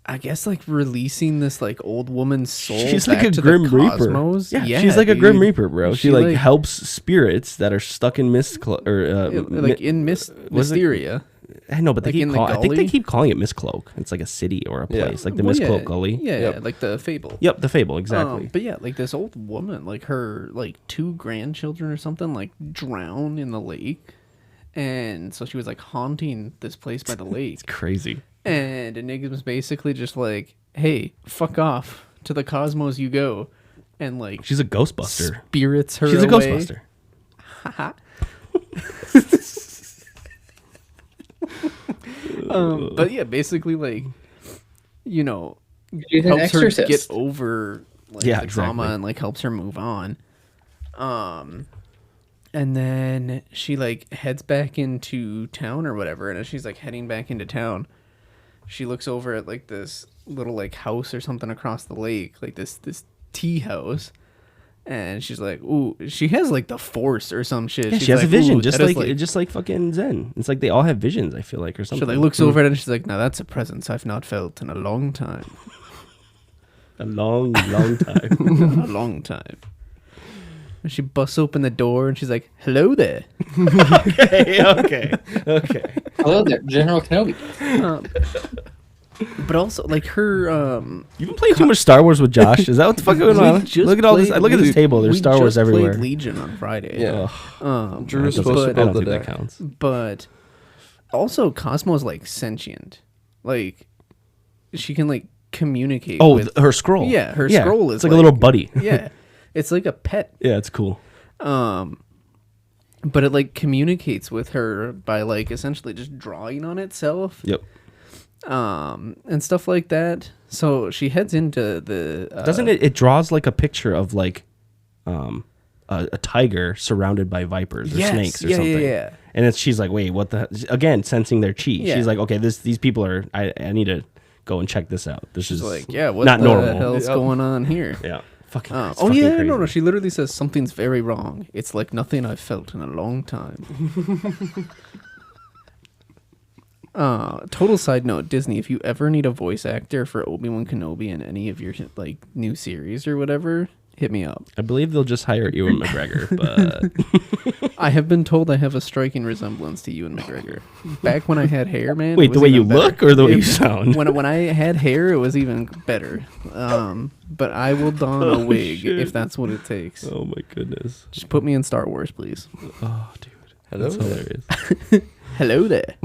Speaker 3: I guess like releasing this like old woman's soul.
Speaker 1: She's
Speaker 3: back
Speaker 1: like a
Speaker 3: to
Speaker 1: Grim
Speaker 3: the
Speaker 1: Reaper.
Speaker 3: Cosmos.
Speaker 1: Yeah, she's like a Grim Reaper, bro. She like helps spirits that are stuck in
Speaker 3: Mysteria.
Speaker 1: I know, but they
Speaker 3: like
Speaker 1: I think they keep calling it Mistcloak. It's like a city or a place, like the Mistcloak Gully.
Speaker 3: Yeah, like the Fable.
Speaker 1: Yep, the Fable, exactly.
Speaker 3: But yeah, like this old woman, like her like 2 grandchildren or something, like drown in the lake, and so she was like haunting this place by the lake.
Speaker 1: It's crazy.
Speaker 3: And Enigma's basically just like, hey, fuck off. To the cosmos you go. And like
Speaker 1: she's a Ghostbuster.
Speaker 3: Spirits her
Speaker 1: She's
Speaker 3: away.
Speaker 1: a Ghostbuster.
Speaker 3: But yeah, basically like, you know,
Speaker 4: helps
Speaker 3: her get over like the trauma and like helps her move on. And then she like heads back into town or whatever, and as she's like heading back into town, she looks over at like this little like house or something across the lake, like this tea house, and she's like, "Ooh," she has like the Force or some shit.
Speaker 1: Yeah, she has a vision, just like fucking Zen. It's like they all have visions. I feel like or something.
Speaker 3: She like looks over at it and she's like, "Now that's a presence I've not felt in a long time."
Speaker 1: A long time.
Speaker 3: A long time. And she busts open the door and she's like, "Hello there."
Speaker 1: Okay.
Speaker 4: Hello there, General Kenobi.
Speaker 3: But also, like her,
Speaker 1: you've been playing too much Star Wars with Josh. Is that what the fuck going on? Look at all this. Look at this table. There's Star Wars everywhere.
Speaker 3: Played Legion on Friday.
Speaker 2: Yeah.
Speaker 1: Drew's supposed to build the deck. That counts.
Speaker 3: But also, Cosmo's like sentient. Like she can like communicate.
Speaker 1: Oh, her scroll.
Speaker 3: Yeah, her scroll is
Speaker 1: it's like a little buddy.
Speaker 3: Yeah. It's like a pet.
Speaker 1: Yeah, it's cool.
Speaker 3: But it like communicates with her by like essentially just drawing on itself.
Speaker 1: Yep.
Speaker 3: And stuff like that. So she heads into the
Speaker 1: Doesn't it? It draws like a picture of like a tiger surrounded by vipers or snakes or something.
Speaker 3: Yeah.
Speaker 1: And she's like, wait, what the? Again, sensing their chi.
Speaker 3: Yeah.
Speaker 1: She's like, okay, these people are. I need to go and check this out. This is
Speaker 3: Like, yeah, what
Speaker 1: not
Speaker 3: the
Speaker 1: normal.
Speaker 3: hell's going on here?
Speaker 1: Yeah. Fucking.
Speaker 3: Oh
Speaker 1: it's fucking
Speaker 3: yeah,
Speaker 1: crazy.
Speaker 3: no. She literally says something's very wrong. It's like nothing I've felt in a long time. Total side note, Disney, if you ever need a voice actor for Obi-Wan Kenobi in any of your like new series or whatever, hit me up.
Speaker 1: I believe they'll just hire Ewan McGregor, but
Speaker 3: I have been told I have a striking resemblance to Ewan McGregor. Back when I had hair, man.
Speaker 1: wait,
Speaker 3: it
Speaker 1: the
Speaker 3: was
Speaker 1: way
Speaker 3: even
Speaker 1: you
Speaker 3: better.
Speaker 1: look or the way you sound?
Speaker 3: When I had hair, it was even better. But I will don a wig
Speaker 1: shit.
Speaker 3: if that's what it takes.
Speaker 1: Oh my goodness.
Speaker 3: Just put me in Star Wars, please.
Speaker 1: Oh, dude.
Speaker 2: Hello
Speaker 1: That's
Speaker 2: there.
Speaker 1: hilarious.
Speaker 3: Hello there.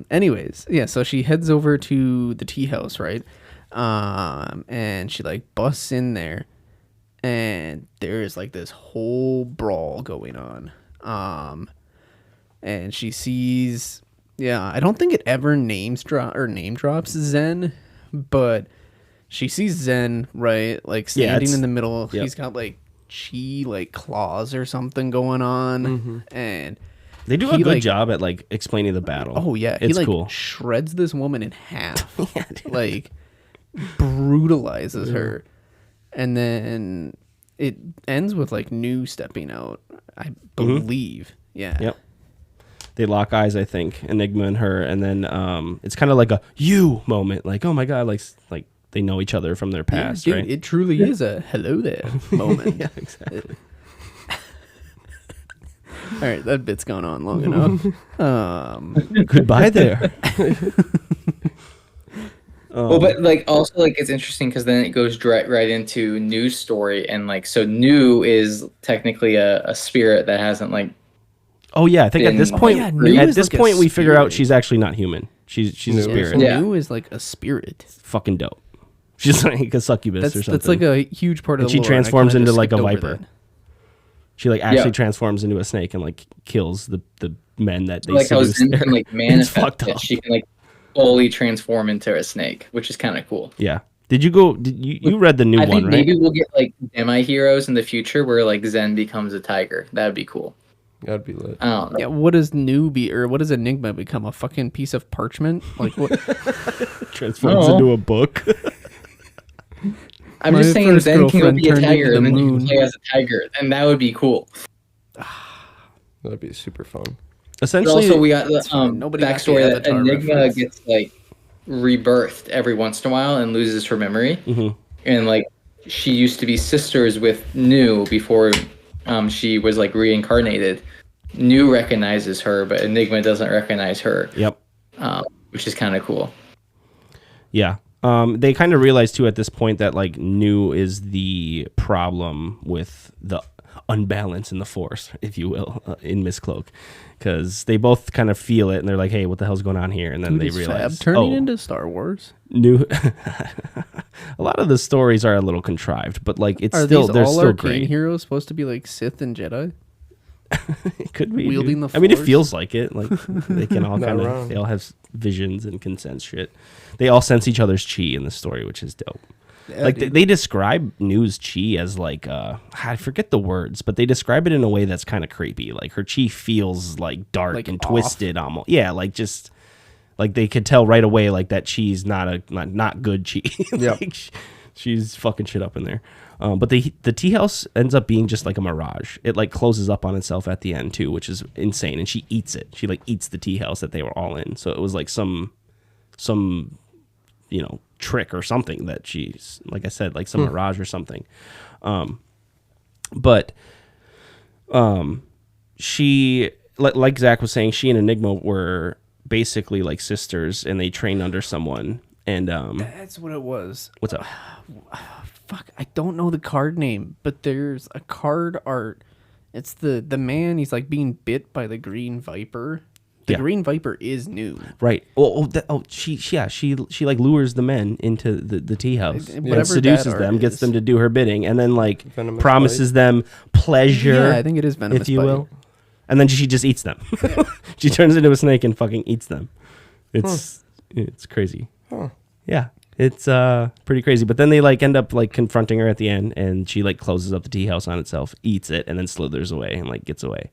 Speaker 3: Anyways, yeah, so she heads over to the tea house, right? And she like busts in there, and there's like this whole brawl going on. And she sees, I don't think it ever name drops Zen, but she sees Zen, right? Like standing in the middle.
Speaker 1: Yep.
Speaker 3: He's got like chi like claws or something going on, and
Speaker 1: They do a
Speaker 3: He,
Speaker 1: good
Speaker 3: like-
Speaker 1: job at like explaining the battle.
Speaker 3: oh yeah,
Speaker 1: it's
Speaker 3: he like
Speaker 1: cool.
Speaker 3: shreds this woman in half, like brutalizes her, and then it ends with like New stepping out, I believe. Yeah.
Speaker 1: Yep. They lock eyes, I think, Enigma and her, and then it's kind of like a you moment, like oh my god, like they know each other from their
Speaker 3: Yeah,
Speaker 1: past,
Speaker 3: dude,
Speaker 1: right?
Speaker 3: it truly is a hello there moment.
Speaker 1: Yeah, exactly.
Speaker 3: All right, that bit's gone on long enough.
Speaker 1: Goodbye there.
Speaker 4: Well, but like also like it's interesting because then it goes right into New's story, and like so New is technically a spirit that hasn't like
Speaker 1: Oh yeah, I think at this
Speaker 4: Oh,
Speaker 1: point,
Speaker 3: yeah, New
Speaker 1: at
Speaker 3: is
Speaker 1: this
Speaker 3: like a
Speaker 1: point, we figure out
Speaker 3: spirit.
Speaker 1: she's actually not human. She's a
Speaker 2: New.
Speaker 1: spirit.
Speaker 4: Yeah.
Speaker 3: New is like a spirit.
Speaker 1: Fucking dope. She's like a succubus or something.
Speaker 3: That's like a huge part of
Speaker 1: And
Speaker 3: the
Speaker 1: she
Speaker 3: lore,
Speaker 1: transforms
Speaker 3: I kinda
Speaker 1: into
Speaker 3: just
Speaker 1: like a
Speaker 3: skipped over
Speaker 1: viper.
Speaker 3: that.
Speaker 1: She like actually
Speaker 4: Yeah.
Speaker 1: transforms into a snake and like kills the men that they
Speaker 4: like how
Speaker 1: seduce.
Speaker 4: Zen can like manifest
Speaker 1: fucked
Speaker 4: it.
Speaker 1: up.
Speaker 4: She can like fully transform into a snake, which is kind of cool.
Speaker 1: Yeah. Did you read the new
Speaker 4: I
Speaker 1: one,
Speaker 4: think
Speaker 1: right?
Speaker 4: maybe we'll get like demi heroes in the future where like Zen becomes a tiger. That would be cool.
Speaker 2: That'd be lit.
Speaker 4: I don't know.
Speaker 3: Yeah, what does New be, or what does Enigma become? A fucking piece of parchment? Like what?
Speaker 1: Transforms
Speaker 4: No.
Speaker 1: into a book.
Speaker 4: I'm
Speaker 3: My
Speaker 4: just saying
Speaker 3: first
Speaker 4: Zen can go
Speaker 3: girlfriend
Speaker 4: be a
Speaker 3: turned
Speaker 4: tiger
Speaker 3: into
Speaker 4: and
Speaker 3: the
Speaker 4: then you
Speaker 3: moon.
Speaker 4: can play as a tiger, and that would be cool.
Speaker 2: That'd be super fun.
Speaker 4: But
Speaker 1: Essentially,
Speaker 4: also we got the
Speaker 3: fine. Nobody got the
Speaker 4: backstory that
Speaker 3: Avatar
Speaker 4: Enigma
Speaker 3: reference.
Speaker 4: gets like rebirthed every once in a while and loses her memory,
Speaker 1: Mhm.
Speaker 4: and like she used to be sisters with New before she was like reincarnated. New recognizes her, but Enigma doesn't recognize her,
Speaker 1: Yep.
Speaker 4: which is kind of cool.
Speaker 1: Yeah. They kind of realize too at this point that like New is the problem with the unbalance in the Force, if you will, in Miss Cloak, because they both kind of feel it and they're like, "Hey, what the hell's going on here?" And then
Speaker 3: Dude,
Speaker 1: they
Speaker 3: is
Speaker 1: realize,
Speaker 3: Fab turning
Speaker 1: oh,
Speaker 3: into Star Wars?
Speaker 1: New. A lot of the stories are a little contrived, but like it's
Speaker 3: Are
Speaker 1: still
Speaker 3: these
Speaker 1: they're
Speaker 3: all
Speaker 1: still
Speaker 3: arcane
Speaker 1: great.
Speaker 3: heroes supposed to be like Sith and Jedi?
Speaker 1: It could be
Speaker 3: wielding
Speaker 1: dude.
Speaker 3: the
Speaker 1: I mean, it
Speaker 3: Force?
Speaker 1: feels like it. Like they can all
Speaker 2: Not
Speaker 1: kind of.
Speaker 2: wrong.
Speaker 1: They all have visions and can sense shit. They all sense each other's chi in the story, which is dope. Like they describe New's chi as like I forget the words, but they describe it in a way that's kind of creepy. Like her chi feels like dark
Speaker 3: Like
Speaker 1: and
Speaker 3: off.
Speaker 1: twisted, almost. Yeah, like just like they could tell right away, like that chi's not good chi.
Speaker 2: Yep.
Speaker 1: Like, she's fucking shit up in there. But the tea house ends up being just like a mirage. It like closes up on itself at the end too, which is insane. And she eats it. She like eats the tea house that they were all in. So it was like some trick or something that she's, like I said, like some mirage or something. But she, like Zach was saying, she and Enigma were basically like sisters, and they trained under someone. And
Speaker 3: That's what it was.
Speaker 1: what's up?
Speaker 3: Fuck, I don't know the card name, but there's a card art. It's the man. He's like being bit by the green viper. The Green Viper is new.
Speaker 1: Right. She like lures the men into the tea house
Speaker 3: Whatever
Speaker 1: and seduces
Speaker 3: that art
Speaker 1: them, gets
Speaker 3: is.
Speaker 1: them to do her bidding, and then like
Speaker 2: Venomous
Speaker 1: promises them pleasure.
Speaker 3: Yeah, I think it is venomous
Speaker 1: if you
Speaker 3: bite.
Speaker 1: will. And then she just eats them. She turns into a snake and fucking eats them. It's crazy.
Speaker 2: Huh.
Speaker 1: Yeah. It's pretty crazy. But then they like end up like confronting her at the end, and she like closes up the tea house on itself, eats it, and then slithers away and like gets away.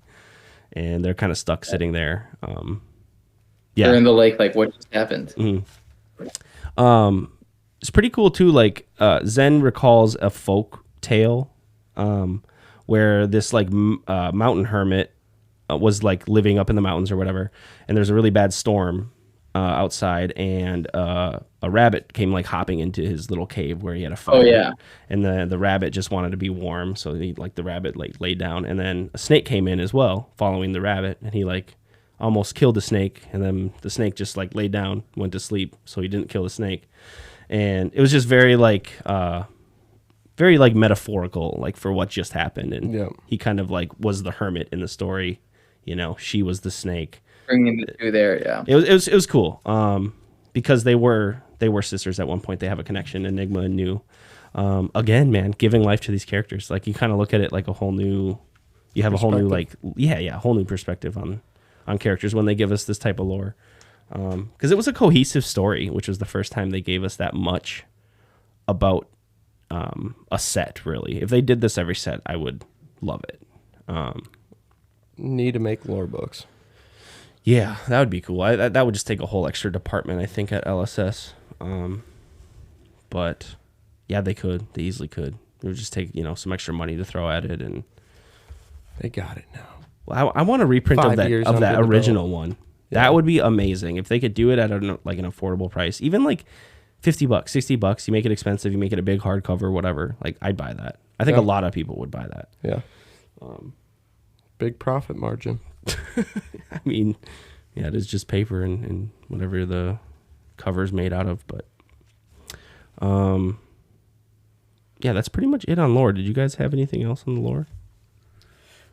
Speaker 1: And they're kind of stuck sitting there.
Speaker 4: They're in the lake, like, what just happened?
Speaker 1: It's pretty cool too. Like Zen recalls a folk tale where this like mountain hermit was like living up in the mountains or whatever, and there's a really bad storm outside, and a rabbit came like hopping into his little cave where he had a fire.
Speaker 4: Oh yeah.
Speaker 1: And the rabbit just wanted to be warm, so the rabbit like laid down, and then a snake came in as well, following the rabbit, and he like almost killed the snake, and then the snake just like laid down, went to sleep, so he didn't kill the snake. And it was just very like metaphorical, like for what just happened, and he kind of like was the hermit in the story, she was the snake.
Speaker 4: Bringing the two there, yeah.
Speaker 1: It was cool, because they were sisters at one point. They have a connection, Enigma and New. Again, man, giving life to these characters, like you kind of look at it like a whole new perspective on characters when they give us this type of lore. Because it was a cohesive story, which was the first time they gave us that much about a set. Really, if they did this every set, I would love it.
Speaker 2: Need to make lore books.
Speaker 1: Yeah, that would be cool. That would just take a whole extra department, I think, at LSS. But yeah, they could. They easily could. It would just take some extra money to throw at it, and
Speaker 2: they got it now.
Speaker 1: Well, I want a reprint of that original one. Yeah. That would be amazing if they could do it at like an affordable price, even like $50, $60. You make it expensive, you make it a big hardcover, whatever. Like I'd buy that. I think a lot of people would buy that.
Speaker 2: Yeah. Big profit margin.
Speaker 1: I mean, yeah, it is just paper and whatever the cover's made out of, but yeah, that's pretty much it on lore. Did you guys have anything else on the lore?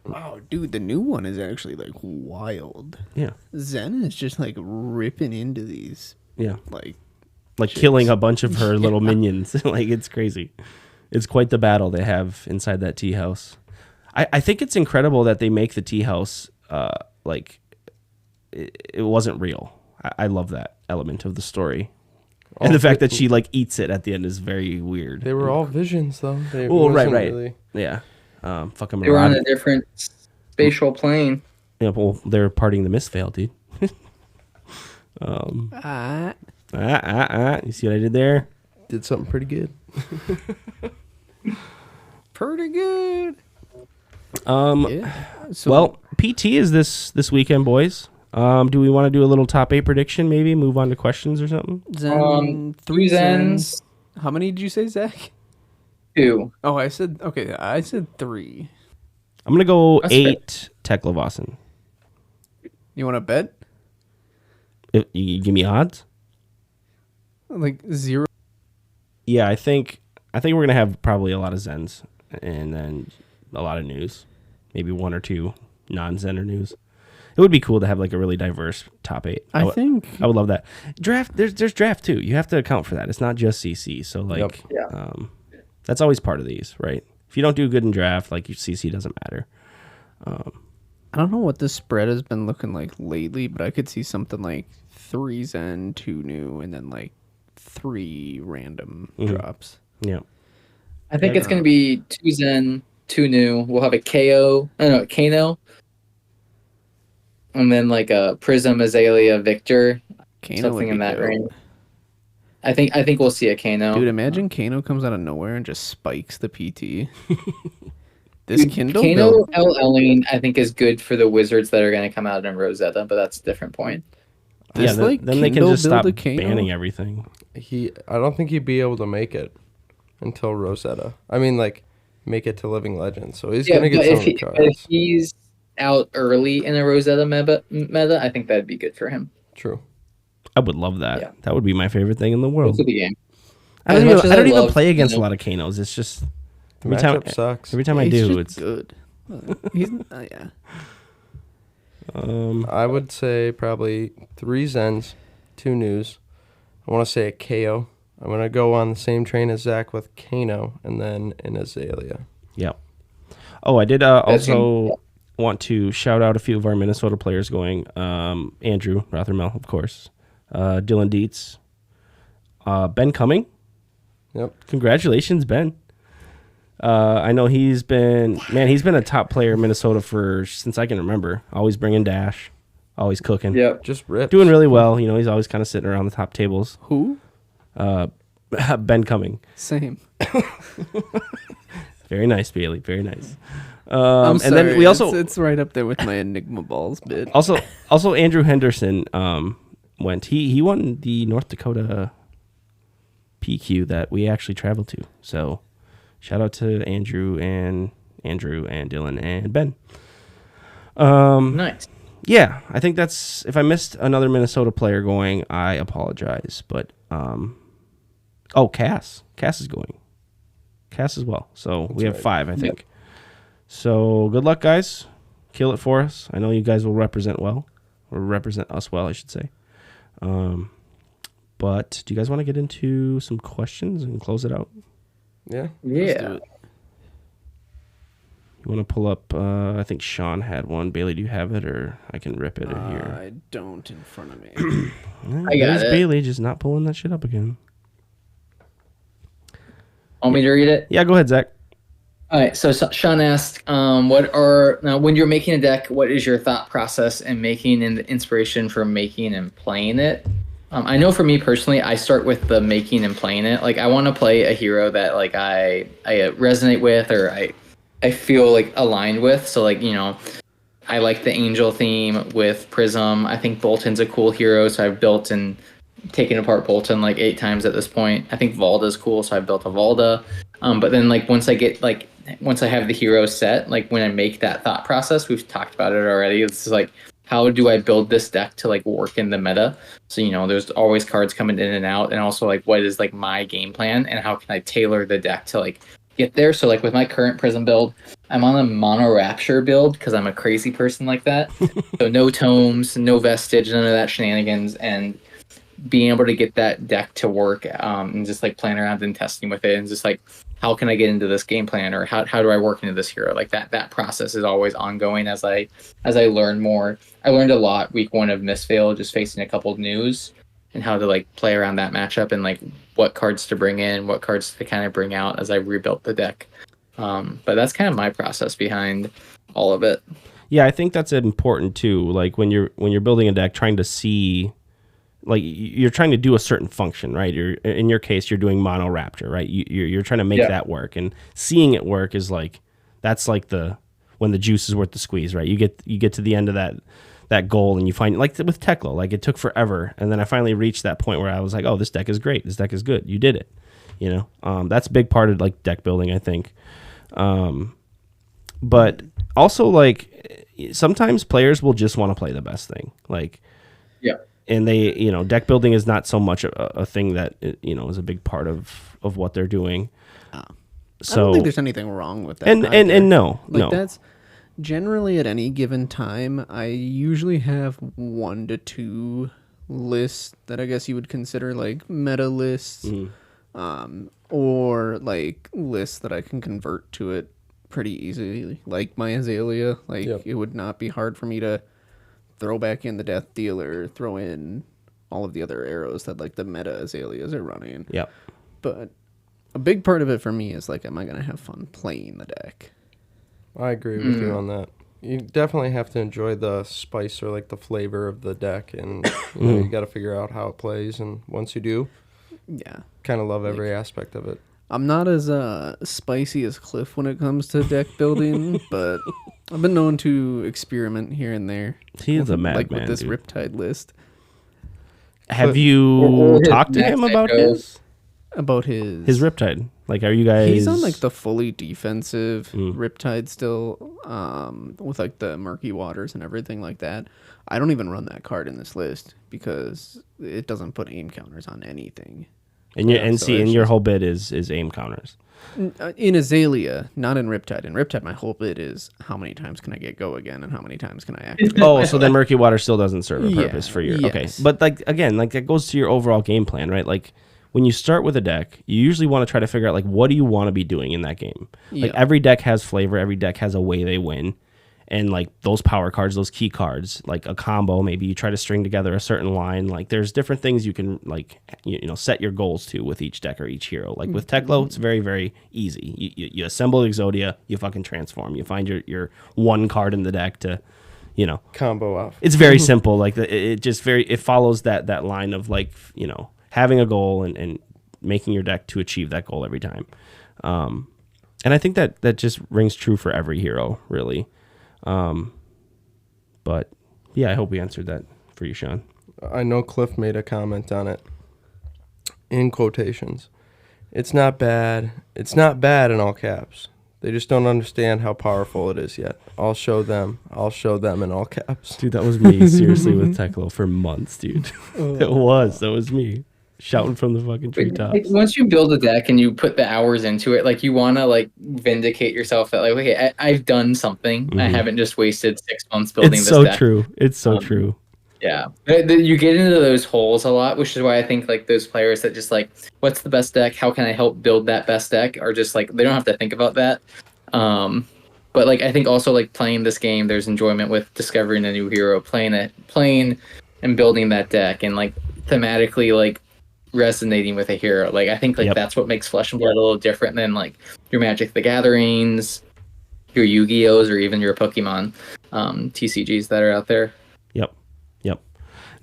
Speaker 3: Wow, dude, the new one is actually like wild.
Speaker 1: Yeah.
Speaker 3: Zen is just like ripping into these.
Speaker 1: Yeah.
Speaker 3: Like
Speaker 1: killing a bunch of her little minions. Like it's crazy. It's quite the battle they have inside that tea house. I think it's incredible that they make the tea house like it wasn't real. I love that element of the story. And the fact that she like eats it at the end is very weird.
Speaker 2: They were all visions though.
Speaker 1: Right. Really... Yeah. Fucking
Speaker 4: they were on a different spatial plane.
Speaker 1: Yeah, well, they're parting the mistveil, dude. You see what I did there?
Speaker 2: Did something pretty good.
Speaker 3: Pretty good.
Speaker 1: So, well, PT is this weekend, boys. Do we want to do a little top 8 prediction? Maybe move on to questions or something.
Speaker 3: Three Zens. How many did you say, Zach?
Speaker 4: 2.
Speaker 3: Oh, I said 3.
Speaker 1: I'm gonna go 8. Teklevossen.
Speaker 3: You want to bet?
Speaker 1: You give me odds.
Speaker 3: Like 0.
Speaker 1: Yeah, I think we're gonna have probably a lot of Zens and then a lot of news, maybe 1 or 2 non-Zen or news. It would be cool to have like a really diverse top 8. I would love that. Draft, there's draft too. You have to account for that. It's not just CC. So like, that's always part of these, right? If you don't do good in draft, like your CC doesn't matter.
Speaker 3: I don't know what the spread has been looking like lately, but I could see something like 3 Zen, 2 new, and then like 3 random drops.
Speaker 1: Yeah.
Speaker 4: I think it's going to be 2 Zen, 2 new. We'll have a KO, Kano. And then like a Prism, Azalea, Victor.
Speaker 3: Kano
Speaker 4: something in that range. I think we'll see a Kano.
Speaker 3: Dude, imagine Kano comes out of nowhere and just spikes the PT. This Kindle
Speaker 4: Kano LLing, I think, is good for the wizards that are going to come out in Rosetta, but that's a different point.
Speaker 1: Then they can just stop banning everything.
Speaker 2: I don't think he'd be able to make it until Rosetta. I mean, like, make it to Living Legends. So he's going to get some of the cards.
Speaker 4: If he's out early in a Rosetta meta, I think that'd be good for him.
Speaker 2: True.
Speaker 1: I would love that. Yeah. That would be my favorite thing in the world.
Speaker 4: The game.
Speaker 1: I don't even play against a lot of Kanos. It's just
Speaker 2: the matchup sucks.
Speaker 1: Every time I do, it's
Speaker 3: good. He's
Speaker 2: I would say probably 3 Zens, 2 News. I want to say a KO. I'm going to go on the same train as Zack with Kano and then an Azalea.
Speaker 1: Yeah. Oh, I did also want to shout out a few of our Minnesota players going. Andrew Rothermel, of course. Dylan Dietz. Ben Cumming.
Speaker 2: Yep.
Speaker 1: Congratulations, Ben. I know he's been a top player in Minnesota since I can remember. Always bringing dash, always cooking.
Speaker 4: Yep.
Speaker 2: Just rips.
Speaker 1: Doing really well. You know, he's always kind of sitting around the top tables.
Speaker 3: Who?
Speaker 1: Ben Cumming.
Speaker 3: Same.
Speaker 1: Very nice, Bailey. Very nice.
Speaker 3: I'm sorry.
Speaker 1: And then we also
Speaker 3: it's right up there with my Enigma Balls bit.
Speaker 1: also Andrew Henderson went. He won the North Dakota PQ that we actually traveled to. So shout out to Andrew and Dylan and Ben.
Speaker 4: Nice.
Speaker 1: Yeah, I think that's. If I missed another Minnesota player going, I apologize. But Cass is going. Cass as well. So we have 5, I think. So good luck, guys. Kill it for us. I know you guys will represent well, or represent us well, I should say. But do you guys want to get into some questions and close it out?
Speaker 2: Yeah.
Speaker 4: Yeah.
Speaker 1: You want to pull up? I think Sean had one. Bailey, do you have it, or I can rip it here?
Speaker 3: I don't in front of me.
Speaker 4: I got it.
Speaker 1: Bailey just not pulling that shit up again.
Speaker 4: Want me to read it?
Speaker 1: Yeah, go ahead, Zach.
Speaker 4: All right. So Sean asked, when you're making a deck, what is your thought process in making and the inspiration for making and playing it? I know for me personally, I start with the making and playing it. Like I want to play a hero that like I resonate with or I feel like aligned with. So like, you know, I like the Angel theme with Prism. I think Bolton's a cool hero, so I've built and taken apart Bolton like 8 times at this point. I think Valda's cool, so I built a Valda. But then like once I have the hero set, like when I make that thought process, we've talked about it already. It's like, how do I build this deck to like work in the meta? So, you know, there's always cards coming in and out, and also like what is like my game plan and how can I tailor the deck to like get there? So like with my current Prism build, I'm on a Mono Rapture build because I'm a crazy person like that. So no tomes, no vestige, none of that shenanigans, and being able to get that deck to work and just like playing around and testing with it and just like how can I get into this game plan or how do I work into this hero? Like that process is always ongoing as I learn more. I learned a lot week 1 of Mistveil, just facing a couple of news and how to like play around that matchup and like what cards to bring in, what cards to kind of bring out as I rebuilt the deck. But that's kind of my process behind all of it.
Speaker 1: Yeah, I think that's important too. Like when you're building a deck, trying to see, like you're trying to do a certain function, right? In your case, you're doing Mono Rapture, right? You're trying to make that work, and seeing it work is like that's like when the juice is worth the squeeze, right? You get to the end of that goal, and you find like with Teklo, like it took forever, and then I finally reached that point where I was like, oh, this deck is great, this deck is good. You did it, you know. That's a big part of like deck building, I think. But also like sometimes players will just want to play the best thing, like and they, you know, deck building is not so much a thing that, you know, is a big part of what they're doing.
Speaker 3: So I don't think there's anything wrong with that.
Speaker 1: And no.
Speaker 3: That's generally at any given time. I usually have 1 to 2 lists that I guess you would consider like meta lists, or like lists that I can convert to it pretty easily. Like my Azalea, like it would not be hard for me to throw back in the Death Dealer, throw in all of the other arrows that like the meta Azaleas are running.
Speaker 1: Yep.
Speaker 3: But a big part of it for me is like, am I going to have fun playing the deck?
Speaker 2: I agree with you on that. You definitely have to enjoy the spice or like the flavor of the deck, and you know, you got to figure out how it plays. And once you do, kind of love every aspect of it.
Speaker 3: I'm not as spicy as Cliff when it comes to deck building, but I've been known to experiment here and there.
Speaker 1: He is a madman,
Speaker 3: like with this
Speaker 1: dude.
Speaker 3: Riptide list.
Speaker 1: Have you talked to him about his?
Speaker 3: About his
Speaker 1: Riptide? Like, are you guys?
Speaker 3: He's on like the fully defensive Riptide still, with like the murky waters and everything like that. I don't even run that card in this list because it doesn't put aim counters on anything.
Speaker 1: And
Speaker 3: Yeah,
Speaker 1: and
Speaker 3: so
Speaker 1: see,
Speaker 3: it's
Speaker 1: and your
Speaker 3: just-
Speaker 1: whole bid is aim counters.
Speaker 3: In Azalea, not in Riptide. In Riptide, my whole bit is how many times can I get go again and how many times can I activate.
Speaker 1: Oh, so then Murky Water still doesn't serve a purpose
Speaker 3: Yeah,
Speaker 1: for your okay.
Speaker 3: yes.
Speaker 1: But like again, like that goes to your overall game plan, right? Like when you start with a deck, you usually want to try to figure out like what do you want to be doing in that game. Like
Speaker 3: Yeah.
Speaker 1: every deck has flavor, every deck has a way they win. And like those power cards, those key cards, like a combo, maybe you try to string together a certain line. Like there's different things you can like you know set your goals to with each deck or each hero. Like with Teklo, it's very very easy. You assemble Exodia, you fucking transform. You find your one card in the deck to, you know,
Speaker 2: Combo off.
Speaker 1: it's very simple. Like it just it follows that line of like you know having a goal and making your deck to achieve that goal every time. And I think that just rings true for every hero really. But yeah, I hope we answered that for you, Sean.
Speaker 2: I know Cliff made a comment on it in quotations. It's not bad. It's not bad in all caps. They just don't understand how powerful it is yet. I'll show them. I'll show them in all caps.
Speaker 1: Dude, that was me seriously with Teklo for months, dude. That was me shouting from the fucking treetops.
Speaker 4: Like, once you build a deck and you put the hours into it, like you want to like vindicate yourself that like, okay, I've done something. I haven't just wasted 6 months building
Speaker 1: It's
Speaker 4: this
Speaker 1: so
Speaker 4: deck.
Speaker 1: true. It's so true.
Speaker 4: Yeah, you get into those holes a lot, which is why I think like those players that just like, what's the best deck? How can I help build that best deck? Are just like they don't have to think about that. But like I think also like playing this game, there's enjoyment with discovering a new hero, playing and building that deck, and like thematically like resonating with a hero. Like I think like that's what makes Flesh and Blood a little different than like your Magic the Gatherings, your Yu-Gi-Ohs, or even your Pokemon TCGs that are out there.
Speaker 1: Yep.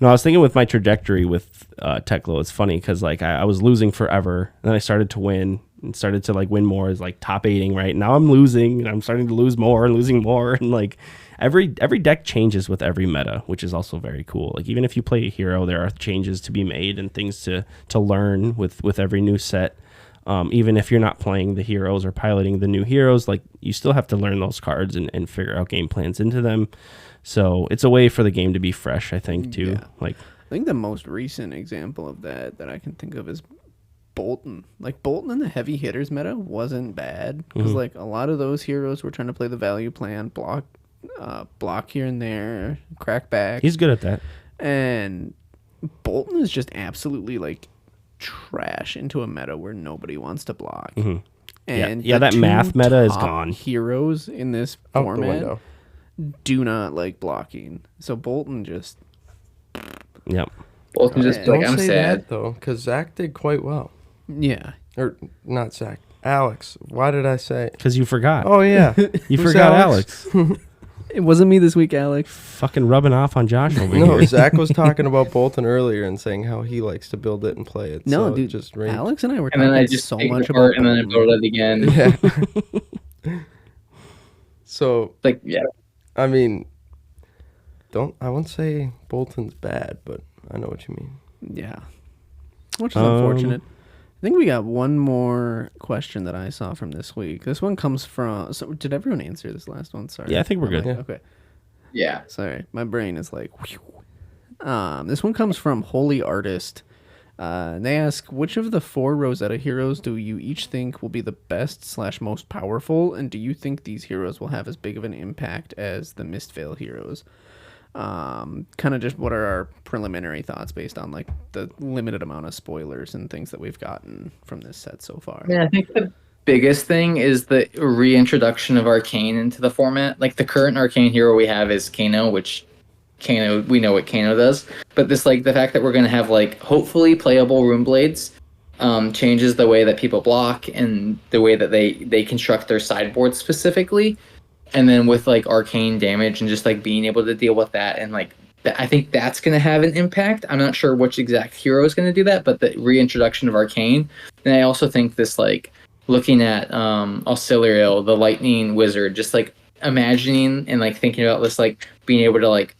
Speaker 1: No, I was thinking with my trajectory with Teklo, it's funny because like I was losing forever, and then I started to win and started to like win more as like top 8ing, right? Now I'm losing and I'm starting to lose more and losing more, and like every deck changes with every meta, which is also very cool. Like even if you play a hero, there are changes to be made and things to learn with every new set. Even if you're not playing the heroes or piloting the new heroes, like you still have to learn those cards and figure out game plans into them. So it's a way for the game to be fresh, I think, too.
Speaker 3: Yeah.
Speaker 1: Like
Speaker 3: I think the most recent example of that I can think of is Bolton. Like Bolton in the heavy hitters meta wasn't bad because like a lot of those heroes were trying to play the value plan, block here and there, crack back.
Speaker 1: he's good at that.
Speaker 3: And Bolton is just absolutely like trash into a meta where nobody wants to block. And
Speaker 1: Yeah,
Speaker 3: the
Speaker 1: that math meta is
Speaker 3: top
Speaker 1: gone.
Speaker 3: Heroes in this
Speaker 2: Out the
Speaker 3: format
Speaker 2: window.
Speaker 3: do not like blocking. So Bolton just
Speaker 1: Yep.
Speaker 4: Bolton just
Speaker 3: Don't
Speaker 4: like I'm
Speaker 2: say
Speaker 4: sad.
Speaker 2: that though, because Zach did quite well.
Speaker 3: yeah.
Speaker 2: Or not Zach. Alex. Why did I say?
Speaker 1: Because you forgot.
Speaker 2: Oh yeah.
Speaker 1: you
Speaker 2: Who's
Speaker 1: forgot Alex.
Speaker 3: It wasn't me this week, Alex.
Speaker 1: Fucking rubbing off on Josh over
Speaker 2: No,
Speaker 1: here.
Speaker 2: Zach was talking about Bolton earlier and saying how he likes to build it and play it.
Speaker 3: No,
Speaker 2: so it
Speaker 3: dude.
Speaker 2: just rings.
Speaker 3: Alex and I were
Speaker 4: And
Speaker 3: talking
Speaker 4: then I just
Speaker 3: so
Speaker 4: take
Speaker 3: much
Speaker 4: it
Speaker 3: about
Speaker 4: apart and then I
Speaker 3: Bolton.
Speaker 4: build it again.
Speaker 2: Yeah. So
Speaker 4: Like yeah,
Speaker 2: I mean, I won't say Bolton's bad, but I know what you mean.
Speaker 3: Yeah. Which is unfortunate. I think we got one more question that I saw from this week. This one comes from... So did everyone answer this last one? Sorry.
Speaker 1: Yeah, I think we're good.
Speaker 2: Yeah.
Speaker 3: Okay.
Speaker 4: yeah.
Speaker 3: Sorry. My brain is like... whew. This one comes from Holy Artist. And they ask, which of the 4 Rosetta heroes do you each think will be the best / most powerful? And do you think these heroes will have as big of an impact as the Mistveil heroes? Kind of just what are our preliminary thoughts based on like the limited amount of spoilers and things that we've gotten from this set so far.
Speaker 4: Yeah, I think the biggest thing is the reintroduction of Arcane into the format. Like the current Arcane hero we have is Kano, which we know what Kano does. But this like the fact that we're gonna have like hopefully playable Rune Blades changes the way that people block and the way that they construct their sideboard specifically. And then with like arcane damage and just like being able to deal with that and like I think that's going to have an impact. I'm not sure which exact hero is going to do that, but the reintroduction of arcane. And I also think this like looking at Auxiliarial, the lightning wizard, just like imagining and like thinking about this like being able to like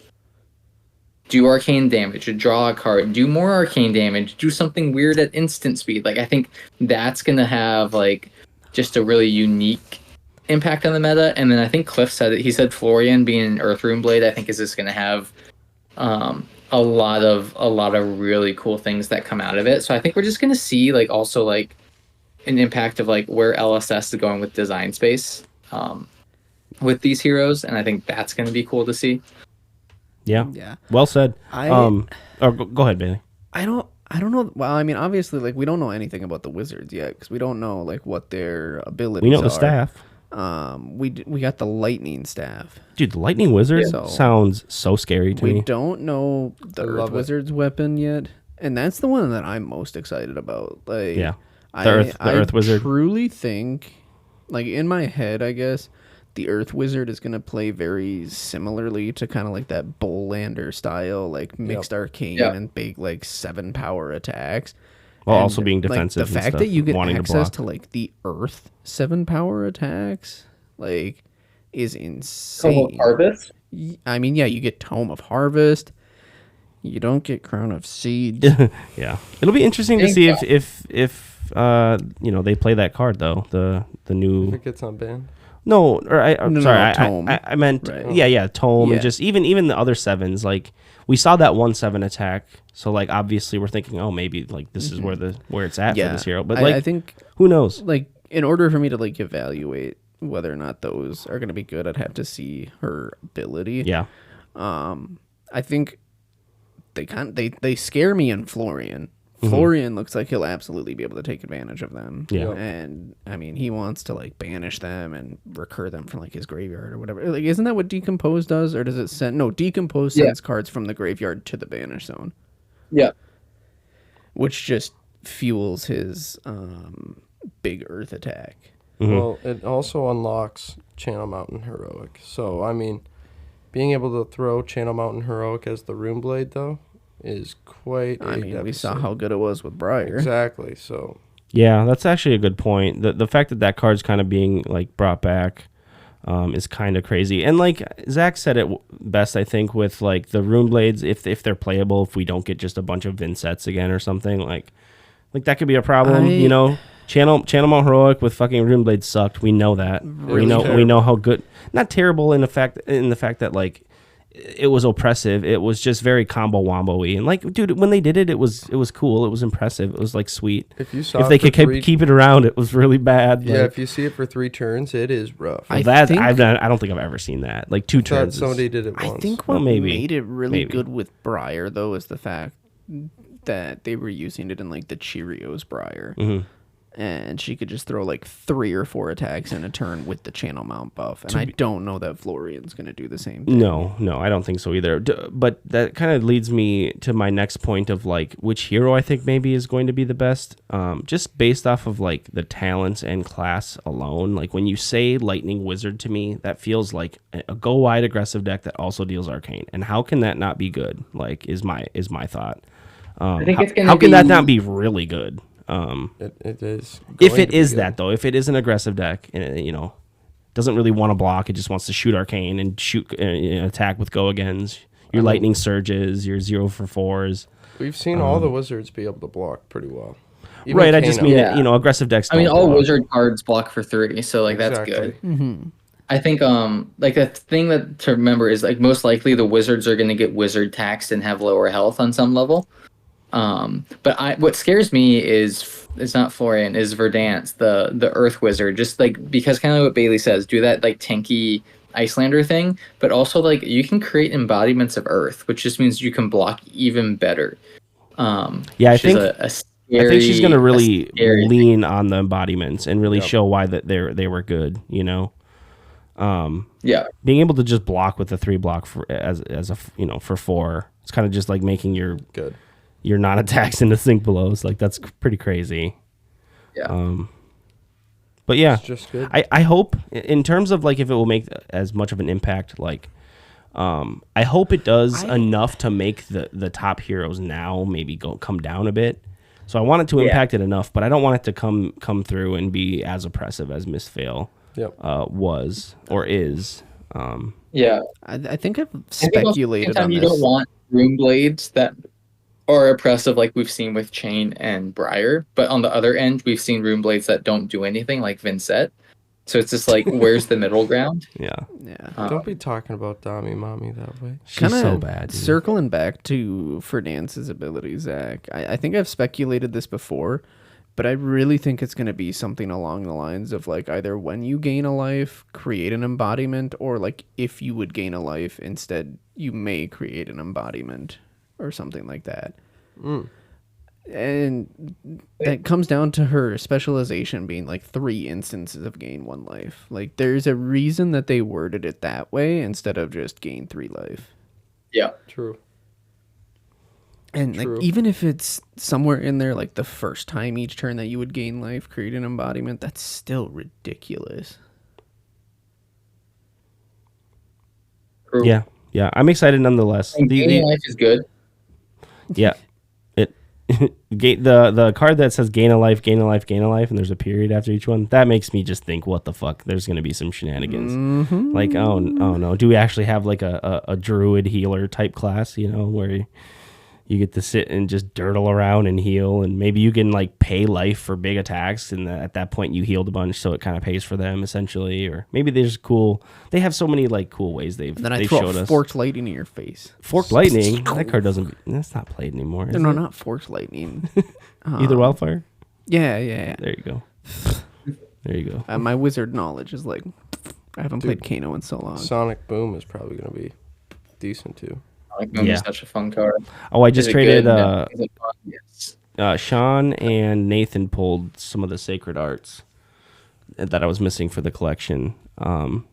Speaker 4: do arcane damage, to draw a card, do more arcane damage, do something weird at instant speed. Like I think that's going to have like just a really unique impact on the meta. And then I think Cliff said it. He said Florian being an Earth Rune Blade, I think is just going to have a a lot of really cool things that come out of it. So I think we're just gonna see like also like an impact of like where LSS is going with design space with these heroes, and I think that's gonna be cool to see.
Speaker 1: Yeah.
Speaker 3: Yeah.
Speaker 1: Well said.
Speaker 3: I
Speaker 1: Or go ahead, Bailey.
Speaker 3: I don't know. Well, I mean, obviously, like we don't know anything about the wizards yet because we don't know like what their abilities.
Speaker 1: We know
Speaker 3: are.
Speaker 1: the staff.
Speaker 3: We got the lightning staff.
Speaker 1: Dude, the lightning wizard
Speaker 3: So-
Speaker 1: sounds so scary to
Speaker 3: We
Speaker 1: me.
Speaker 3: don't know the
Speaker 2: I
Speaker 3: Earth
Speaker 2: love it.
Speaker 3: Wizard's weapon yet, and that's the one that I'm most excited about. Like,
Speaker 1: Yeah. The Earth Wizard.
Speaker 3: I truly think, like in my head, I guess the Earth Wizard is gonna play very similarly to kind of like that Bowlander style, like mixed arcane and big like 7 power attacks.
Speaker 1: While
Speaker 3: And,
Speaker 1: also being
Speaker 3: like,
Speaker 1: defensive.
Speaker 3: the
Speaker 1: and
Speaker 3: fact
Speaker 1: stuff,
Speaker 3: that you get
Speaker 1: wanting
Speaker 3: access
Speaker 1: to block.
Speaker 3: to like the Earth 7 power attacks, like, is
Speaker 4: Total
Speaker 3: insane.
Speaker 4: Harvest.
Speaker 3: I mean, yeah, you get Tome of Harvest. You don't get Crown of Seeds.
Speaker 1: Yeah, it'll be interesting to see if they play that card though. The new
Speaker 2: If it gets unbanned.
Speaker 1: no, or I'm
Speaker 3: No,
Speaker 1: sorry,
Speaker 3: Tome.
Speaker 1: I meant
Speaker 3: Right.
Speaker 1: yeah, Tome,
Speaker 3: Yeah.
Speaker 1: and just even the other 7s. Like we saw that 1/7 attack, so like obviously we're thinking, oh, maybe like this is where it's at
Speaker 3: Yeah,
Speaker 1: for this hero. But
Speaker 3: I think
Speaker 1: who knows?
Speaker 3: like in order for me to like evaluate whether or not those are going to be good, I'd have to see her ability.
Speaker 1: Yeah,
Speaker 3: I think they scare me in Florian. Florian looks like he'll absolutely be able to take advantage of them.
Speaker 1: Yeah.
Speaker 3: And I mean, he wants to like banish them and recur them from like his graveyard or whatever. Like, isn't that what Decompose does? Or does it send? No, Decompose sends cards from the graveyard to the banish zone,
Speaker 4: Yeah.
Speaker 3: which just fuels his big earth attack.
Speaker 2: Well, it also unlocks Channel Mountain Heroic. So, I mean, being able to throw Channel Mountain Heroic as the Rune Blade, though, is quite
Speaker 3: I
Speaker 2: a
Speaker 3: mean, we saw
Speaker 2: deficit.
Speaker 3: how good it was with Briar.
Speaker 2: Exactly. So,
Speaker 1: yeah, that's actually a good point. The fact that card's kind of being like brought back is kind of crazy. And like Zach said it best, I think, with like the Rune Blades, if they're playable, if we don't get just a bunch of Vinsets again or something, like that could be a problem. Channel Mount Heroic with fucking Rune Blades sucked. We know that.
Speaker 2: Really
Speaker 1: we know how good. Not terrible in the fact that like it was oppressive. It was just very combo wombo-y. And like, dude, when they did it, it was cool. It was impressive. It was like sweet.
Speaker 2: if you saw
Speaker 1: If
Speaker 2: it
Speaker 1: they
Speaker 2: for
Speaker 1: could keep it around, it was really bad.
Speaker 2: yeah,
Speaker 1: Like,
Speaker 2: if you see it for 3 turns, it is rough.
Speaker 3: I
Speaker 1: that
Speaker 3: think-
Speaker 1: I don't think I've ever seen that. Like 2
Speaker 2: I thought
Speaker 1: turns.
Speaker 2: somebody did it
Speaker 3: I
Speaker 2: once.
Speaker 3: think what
Speaker 1: Well, maybe.
Speaker 3: made it really
Speaker 1: Maybe.
Speaker 3: good with Briar, though, is the fact that they were using it in like the Cheerios Briar. And she could just throw like 3 or 4 attacks in a turn with the channel mount buff. And I don't know that Florian's going to do the same thing.
Speaker 1: No, I don't think so either. But that kind of leads me to my next point of like which hero I think maybe is going to be the best. Just based off of like the talents and class alone. Like when you say Lightning Wizard to me, that feels like a go wide aggressive deck that also deals arcane. And how can that not be good? Like is my thought.
Speaker 4: I think it's
Speaker 1: how can that not be really good?
Speaker 2: It is.
Speaker 1: If
Speaker 2: going
Speaker 1: it
Speaker 2: to be
Speaker 1: is
Speaker 2: good.
Speaker 1: that though, if it is an aggressive deck, and it, doesn't really want to block, it just wants to shoot arcane and shoot attack with go agains. Your lightning surges, your 0-for-4s.
Speaker 2: We've seen all the wizards be able to block pretty well. Even
Speaker 1: Right, I just
Speaker 2: Kano.
Speaker 1: mean
Speaker 4: Yeah.
Speaker 1: aggressive decks.
Speaker 4: I mean,
Speaker 1: don't
Speaker 4: all
Speaker 1: block.
Speaker 4: wizard cards block for 3, so like that's
Speaker 2: Exactly.
Speaker 4: good. I think like the thing that to remember is like most likely the wizards are going to get wizard taxed and have lower health on some level. But what scares me is it's not Florian, is Verdance, the Earth Wizard, just like because kind of what Bailey says, do that like tanky Icelander thing, but also like you can create embodiments of Earth, which just means you can block even better.
Speaker 1: Yeah, I
Speaker 4: which
Speaker 1: think
Speaker 4: is
Speaker 1: I think she's gonna really
Speaker 4: scary
Speaker 1: lean on the embodiments and really show why that they were good.
Speaker 4: yeah.
Speaker 1: Being able to just block with a 3 block as a for 4, it's kind of just like making your
Speaker 2: Good.
Speaker 1: non-attacks into sink belows. Like that's pretty crazy.
Speaker 4: Yeah.
Speaker 1: But yeah,
Speaker 2: It's just good.
Speaker 1: I hope in terms of like if it will make as much of an impact, like I hope it does enough to make the top heroes now maybe come down a bit. So I want it to impact it enough, but I don't want it to come through and be as oppressive as Mistveil was or is.
Speaker 4: Yeah.
Speaker 3: I think I've
Speaker 4: I think also at the same
Speaker 3: speculated
Speaker 4: time,
Speaker 3: on
Speaker 4: you
Speaker 3: this.
Speaker 4: don't want Rune Blades that are oppressive like we've seen with Chain and Briar, but on the other end, we've seen Rune Blades that don't do anything like Vincent. So it's just like, where's the middle ground?
Speaker 1: Yeah.
Speaker 3: Yeah.
Speaker 2: Don't be talking about Dami Mommy that way.
Speaker 1: She's
Speaker 3: Kinda
Speaker 1: so bad. Dude.
Speaker 3: Circling back to Fernance's ability, Zach. I think I've speculated this before, but I really think it's going to be something along the lines of like either when you gain a life, create an embodiment, or like if you would gain a life, instead you may create an embodiment or something like that. And that comes down to her specialization being like 3 instances of gain 1 life. Like there's a reason that they worded it that way instead of just gain 3 life.
Speaker 4: Yeah.
Speaker 2: True.
Speaker 3: And like even if it's somewhere in there, like the first time each turn that you would gain life, create an embodiment, that's still ridiculous.
Speaker 4: True.
Speaker 1: Yeah. Yeah. I'm excited nonetheless.
Speaker 4: And gaining life is good.
Speaker 1: Yeah. The card that says gain a life, gain a life, gain a life, and there's a period after each one, that makes me just think, what the fuck? There's going to be some shenanigans. Like, oh no. Do we actually have like a druid healer type class, where you get to sit and just dirtle around and heal, and maybe you can like pay life for big attacks, and at that point you healed a bunch, so it kind of pays for them essentially. Or maybe they have so many like cool ways they've
Speaker 3: throw
Speaker 1: showed us.
Speaker 3: forked lightning in your face.
Speaker 1: Forked lightning? That card that's not played anymore.
Speaker 3: No, not forked lightning.
Speaker 1: Either wildfire?
Speaker 3: Yeah.
Speaker 1: There you go. There you go.
Speaker 3: My wizard knowledge is like, I haven't played Kano in so long.
Speaker 2: Sonic Boom is probably going to be decent too.
Speaker 4: Like, such a fun card.
Speaker 1: Oh, I just
Speaker 4: Is it
Speaker 1: traded
Speaker 4: good? Is it fun? Yes.
Speaker 1: Sean and Nathan pulled some of the sacred arts that I was missing for the collection. And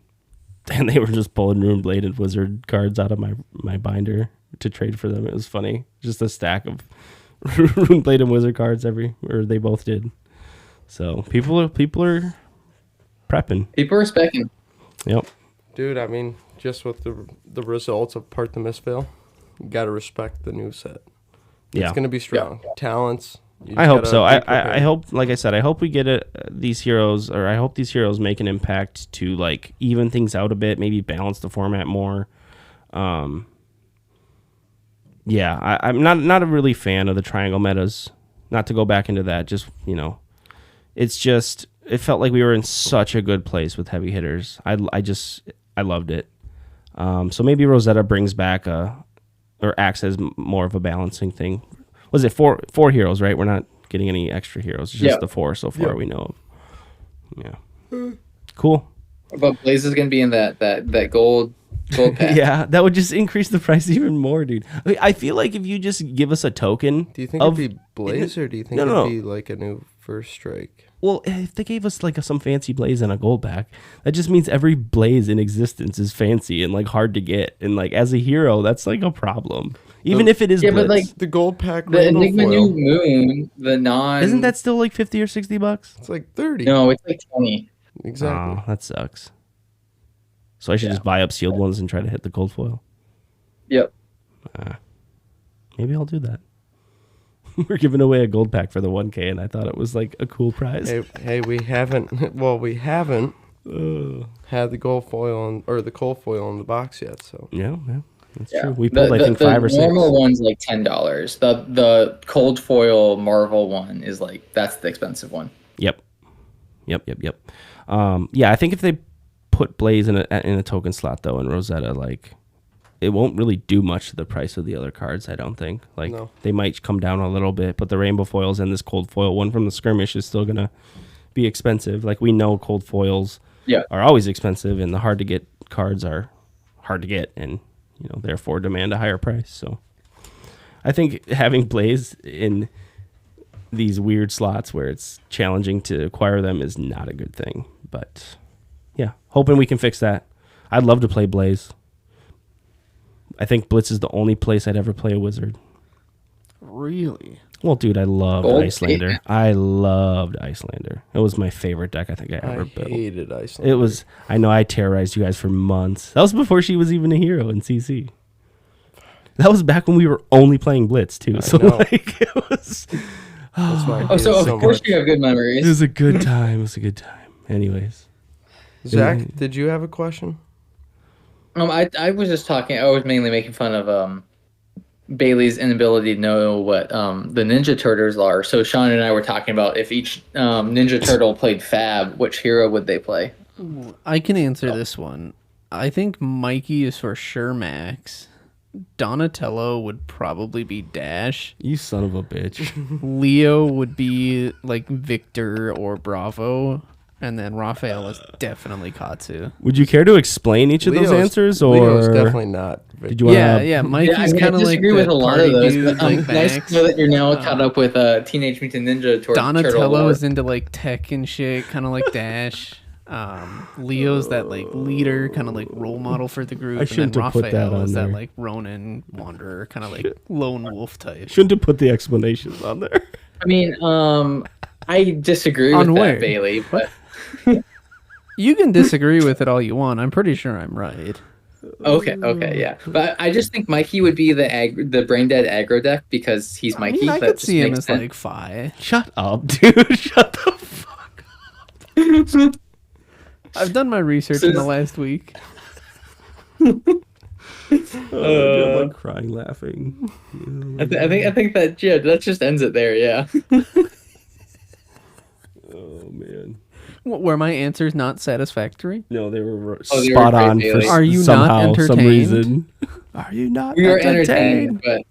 Speaker 1: they were just pulling Rune Blade and Wizard cards out of my binder to trade for them. It was funny. Just a stack of Rune Blade and Wizard cards or they both did. So people are prepping.
Speaker 4: People are specking.
Speaker 1: Yep.
Speaker 2: Dude, I mean, just with the results of Part the Mistveil, you got to respect the new set.
Speaker 1: Yeah.
Speaker 2: It's going to be strong. Talents.
Speaker 1: I hope so. I hope, like I said, I hope we get these heroes, or I hope these heroes make an impact to like even things out a bit, maybe balance the format more. Yeah, I'm not a really fan of the triangle metas. Not to go back into that, just it's just it felt like we were in such a good place with heavy hitters. I loved it. So maybe Rosetta brings back or acts as more of a balancing thing. Was it four heroes, right? We're not getting any extra heroes. It's just the 4 so far we know of. Yeah. Cool.
Speaker 4: But Blaze is going to be in that gold pack.
Speaker 1: Yeah, that would just increase the price even more, dude. I feel like if you just give us a token.
Speaker 2: Do you think it'd be Blaze or do you think it'd be like a new First Strike?
Speaker 1: Well, if they gave us like some fancy Blaze and a gold pack, that just means every Blaze in existence is fancy and like hard to get. And like as a hero, that's like a problem. Even if it is Blitz.
Speaker 4: But like
Speaker 2: the gold pack,
Speaker 4: the Enigma New Moon, the non.
Speaker 1: Isn't that still like $50 or $60?
Speaker 2: It's like 30.
Speaker 4: No, it's like 20.
Speaker 2: Exactly.
Speaker 1: Oh, that sucks. So I should just buy up sealed ones and try to hit the gold foil.
Speaker 4: Yep.
Speaker 1: Maybe I'll do that. We're giving away a gold pack for the 1K, and I thought it was like a cool prize.
Speaker 2: Hey, we haven't. Well, we haven't had the gold foil or the cold foil in the box yet. So
Speaker 1: yeah, that's true. We pulled I think 5 or 6.
Speaker 4: The normal one's like $10. The cold foil Marvel one is like that's the expensive one.
Speaker 1: Yep. Yeah, I think if they put Blaze in a token slot though, and Rosetta, like it won't really do much to the price of the other cards. I don't think. Like they might come down a little bit, but the rainbow foils and this cold foil one from the skirmish is still gonna be expensive. Like we know cold foils are always expensive, and the hard to get cards are hard to get, and therefore demand a higher price. So I think having Blaze in these weird slots where it's challenging to acquire them is not a good thing. But yeah, hoping we can fix that. I'd love to play Blaze. I think Blitz is the only place I'd ever play a wizard.
Speaker 3: Really?
Speaker 1: Well, dude, I loved Icelander. I loved Icelander. It was my favorite deck I think I ever built.
Speaker 2: I hated Icelander.
Speaker 1: It was. I know I terrorized you guys for months. That was before she was even a hero in CC. That was back when we were only playing Blitz too. So like it was.
Speaker 2: That's why
Speaker 4: so of course you have good memories.
Speaker 1: It was a good time. Anyways,
Speaker 2: Zach, did you have a question?
Speaker 4: I was just talking. I was mainly making fun of Bailey's inability to know what the Ninja Turtles are. So Sean and I were talking about if each Ninja Turtle played Fab, which hero would they play?
Speaker 3: I can answer this one. I think Mikey is for sure Max. Donatello would probably be Dash.
Speaker 1: You son of a bitch.
Speaker 3: Leo would be like Victor or Bravo. And then Raphael is definitely Katsu.
Speaker 1: Would you care to explain each of those answers, or
Speaker 2: Leo's definitely not.
Speaker 1: did you want
Speaker 3: Yeah, Mikey's
Speaker 4: I
Speaker 3: kind of like
Speaker 4: disagree with a lot of those,
Speaker 3: dude,
Speaker 4: but
Speaker 3: like
Speaker 4: nice
Speaker 3: Max.
Speaker 4: to know that you're now caught up with Teenage Mutant Ninja Turtle.
Speaker 3: Donatello is into like tech and shit, kind of like Dash. Leo's that like leader, kind of like role model for the group.
Speaker 1: I shouldn't
Speaker 3: and then
Speaker 1: have put that
Speaker 3: Raphael
Speaker 1: on
Speaker 3: is
Speaker 1: there.
Speaker 3: that like Ronin wanderer, kind of like lone wolf type.
Speaker 1: Shouldn't have put the explanations on there.
Speaker 4: I mean, I disagree
Speaker 3: On
Speaker 4: with
Speaker 3: where?
Speaker 4: that, Bailey, but
Speaker 3: You can disagree with it all you want. I'm pretty sure I'm right.
Speaker 4: okay, yeah. But I just think Mikey would be the brain dead aggro deck because he's
Speaker 3: I
Speaker 4: Mikey.
Speaker 3: mean, I
Speaker 4: That
Speaker 3: could
Speaker 4: just
Speaker 3: see him
Speaker 4: makes
Speaker 3: as
Speaker 4: sense.
Speaker 3: like Fi.
Speaker 1: Shut up, dude. Shut the fuck up.
Speaker 3: I've done my research in the last week.
Speaker 1: Oh, I'm like crying, laughing.
Speaker 4: I think that that just ends it there. Yeah.
Speaker 1: Oh man.
Speaker 3: Were my answers not satisfactory?
Speaker 1: No, they were
Speaker 4: Oh, they were
Speaker 1: spot
Speaker 4: great,
Speaker 1: on for
Speaker 4: Bailey.
Speaker 3: Are you not
Speaker 1: somehow, some
Speaker 3: entertained?
Speaker 1: reason. Are you not
Speaker 4: We were
Speaker 1: entertained?
Speaker 4: entertained, but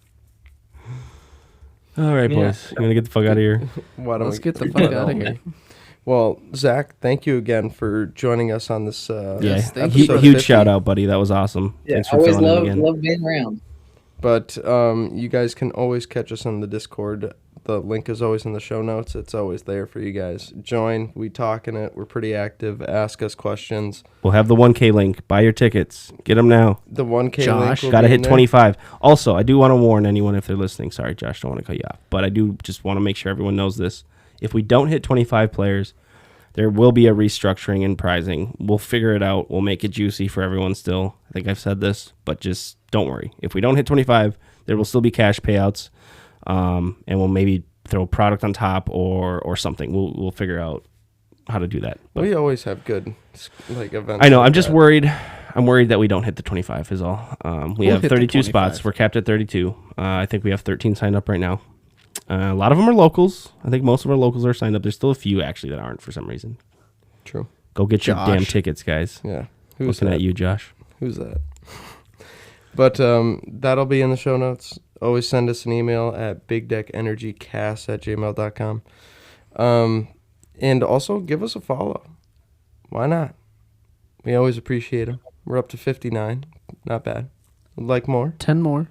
Speaker 1: All right,
Speaker 4: Yeah.
Speaker 1: boys. You're gonna get the fuck out of here.
Speaker 2: Why don't
Speaker 3: Let's
Speaker 2: we
Speaker 3: get the fuck out of here.
Speaker 2: Well, Zach, thank you again for joining us on this.
Speaker 1: Yeah,
Speaker 3: thank
Speaker 1: huge,
Speaker 3: you.
Speaker 2: episode
Speaker 1: huge
Speaker 2: 50.
Speaker 1: shout out, buddy. That was awesome.
Speaker 4: yeah,
Speaker 1: Thanks
Speaker 4: I
Speaker 1: for
Speaker 4: always
Speaker 1: filling in again.
Speaker 4: love being around.
Speaker 2: But you guys can always catch us on the Discord. The link is always in the show notes. It's always there for you guys. Join. We talk in it. We're pretty active. Ask us questions.
Speaker 1: We'll have the 1K link. Buy your tickets. Get them now.
Speaker 2: The 1K
Speaker 3: Josh,
Speaker 2: link will
Speaker 1: Got to
Speaker 2: be
Speaker 1: hit
Speaker 2: in there.
Speaker 1: 25. Also, I do want to warn anyone if they're listening. Sorry, Josh, don't want to cut you off. But I do just want to make sure everyone knows this. If we don't hit 25 players, there will be a restructuring in pricing. We'll figure it out. We'll make it juicy for everyone still. I think I've said this, but just don't worry. If we don't hit 25, there will still be cash payouts, and we'll maybe throw a product on top or something. We'll figure out how to do that. But
Speaker 2: We always have good like events.
Speaker 1: I know.
Speaker 2: like
Speaker 1: I'm just
Speaker 2: that.
Speaker 1: worried. I'm worried that we don't hit the 25 is all. We
Speaker 3: We'll
Speaker 1: have
Speaker 3: hit the
Speaker 1: 32
Speaker 3: 25.
Speaker 1: spots. We're capped at 32. I think we have 13 signed up right now. A lot of them are locals. I think most of our locals are signed up. There's still a few actually that aren't for some reason.
Speaker 2: True.
Speaker 1: Go get your
Speaker 3: Josh.
Speaker 1: damn tickets, guys.
Speaker 2: Yeah. Who's
Speaker 1: Looking
Speaker 2: that?
Speaker 1: at you, Josh.
Speaker 2: Who's that? But that'll be in the show notes. Always send us an email at bigdeckenergycast@gmail.com. And also give us a follow. Why not? We always appreciate them. We're up to 59. Not bad. Would like more?
Speaker 3: 10 more.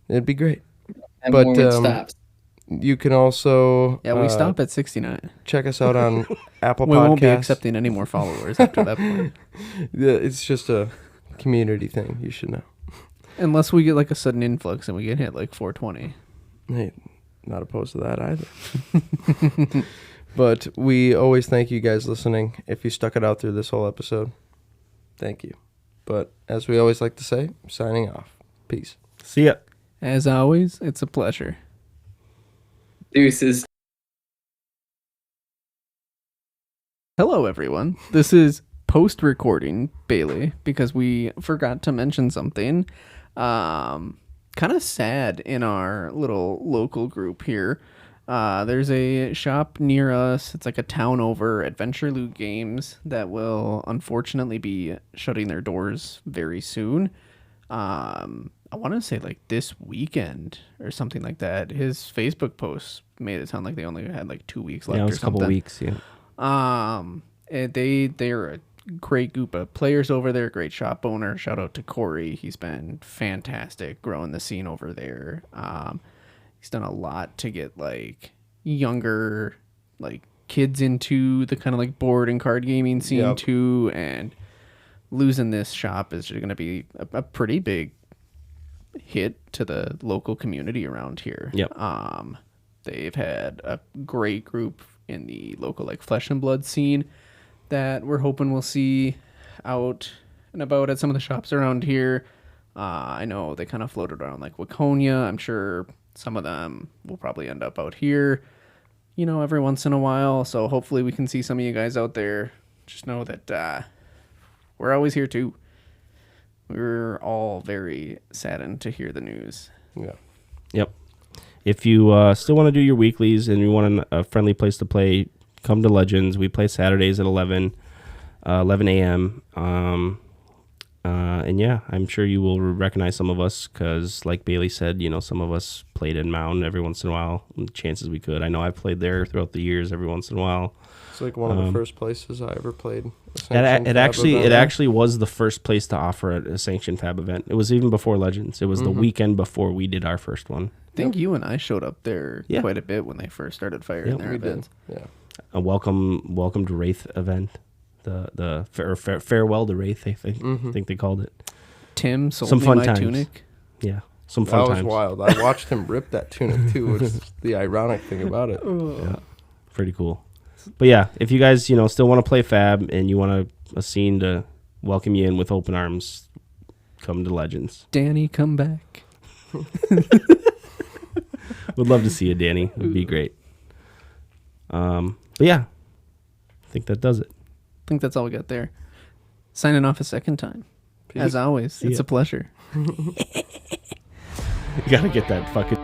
Speaker 2: It'd be great.
Speaker 4: And
Speaker 2: But,
Speaker 4: more stops.
Speaker 2: You can also
Speaker 3: Yeah, we stop at 69.
Speaker 2: check us out on Apple
Speaker 3: We
Speaker 2: Podcasts.
Speaker 3: won't be accepting any more followers after that point.
Speaker 2: Yeah, it's just a community thing. You should know.
Speaker 3: Unless we get like a sudden influx and we get hit like 420.
Speaker 2: Hey, not opposed to that either. But we always thank you guys listening. If you stuck it out through this whole episode, thank you. But as we always like to say, signing off. Peace.
Speaker 1: See ya.
Speaker 3: As always, it's a pleasure.
Speaker 4: Deuces.
Speaker 3: Hello, everyone. This is post-recording Bailey because we forgot to mention something kind of sad in our little local group here. There's a shop near us. It's like a town over, Adventure Loot Games, that will unfortunately be shutting their doors very soon. I want to say like this weekend or something like that. His Facebook post made it sound like they only had like 2 weeks left
Speaker 1: Yeah, it
Speaker 3: or
Speaker 1: was a couple
Speaker 3: something.
Speaker 1: weeks. Yeah.
Speaker 3: They're a great group of players over there, great shop owner. Shout out to Corey. He's been fantastic growing the scene over there. He's done a lot to get like younger like kids into the kind of like board and card gaming scene
Speaker 2: Yep.
Speaker 3: too, and losing this shop is going to be a pretty big hit to the local community around here.
Speaker 1: Yep.
Speaker 3: They've had a great group in the local like Flesh and Blood scene that we're hoping we'll see out and about at some of the shops around here. I know they kind of floated around like Waconia. I'm sure some of them will probably end up out here, you know, every once in a while. So hopefully we can see some of you guys out there. Just know that we're always here too. We're all very saddened to hear the news.
Speaker 2: Yeah.
Speaker 1: Yep. If you still want to do your weeklies and you want a friendly place to play, come to Legends. We play Saturdays at 11. 11 a.m. And yeah, I'm sure you will recognize some of us because, like Bailey said, some of us played in Mountain every once in a while. Chances we could. I know I've played there throughout the years every once in a while.
Speaker 2: It's like one of the first places I ever played.
Speaker 1: It actually was the first place to offer a sanctioned fab event. It was even before Legends. It was the weekend before we did our first one.
Speaker 3: I think you and I showed up there quite a bit when they first started firing their events.
Speaker 2: Yeah.
Speaker 1: A welcome to Wraith event. The farewell to Wraith, I think they called it.
Speaker 3: Tim sold
Speaker 1: some
Speaker 3: me
Speaker 1: fun
Speaker 3: my
Speaker 1: times.
Speaker 3: tunic.
Speaker 1: Yeah, some fun times.
Speaker 2: That was wild. I watched him rip that tunic too, which is the ironic thing about it.
Speaker 1: Yeah, pretty cool. But yeah, if you guys still want to play Fab and you want a scene to welcome you in with open arms, come to Legends.
Speaker 3: Danny, come back.
Speaker 1: Would love to see you, Danny. It would be great. But yeah, I think that does it.
Speaker 3: I think that's all we got there. Signing off a second time. Peace. As always, it's a pleasure.
Speaker 1: You gotta get that fucking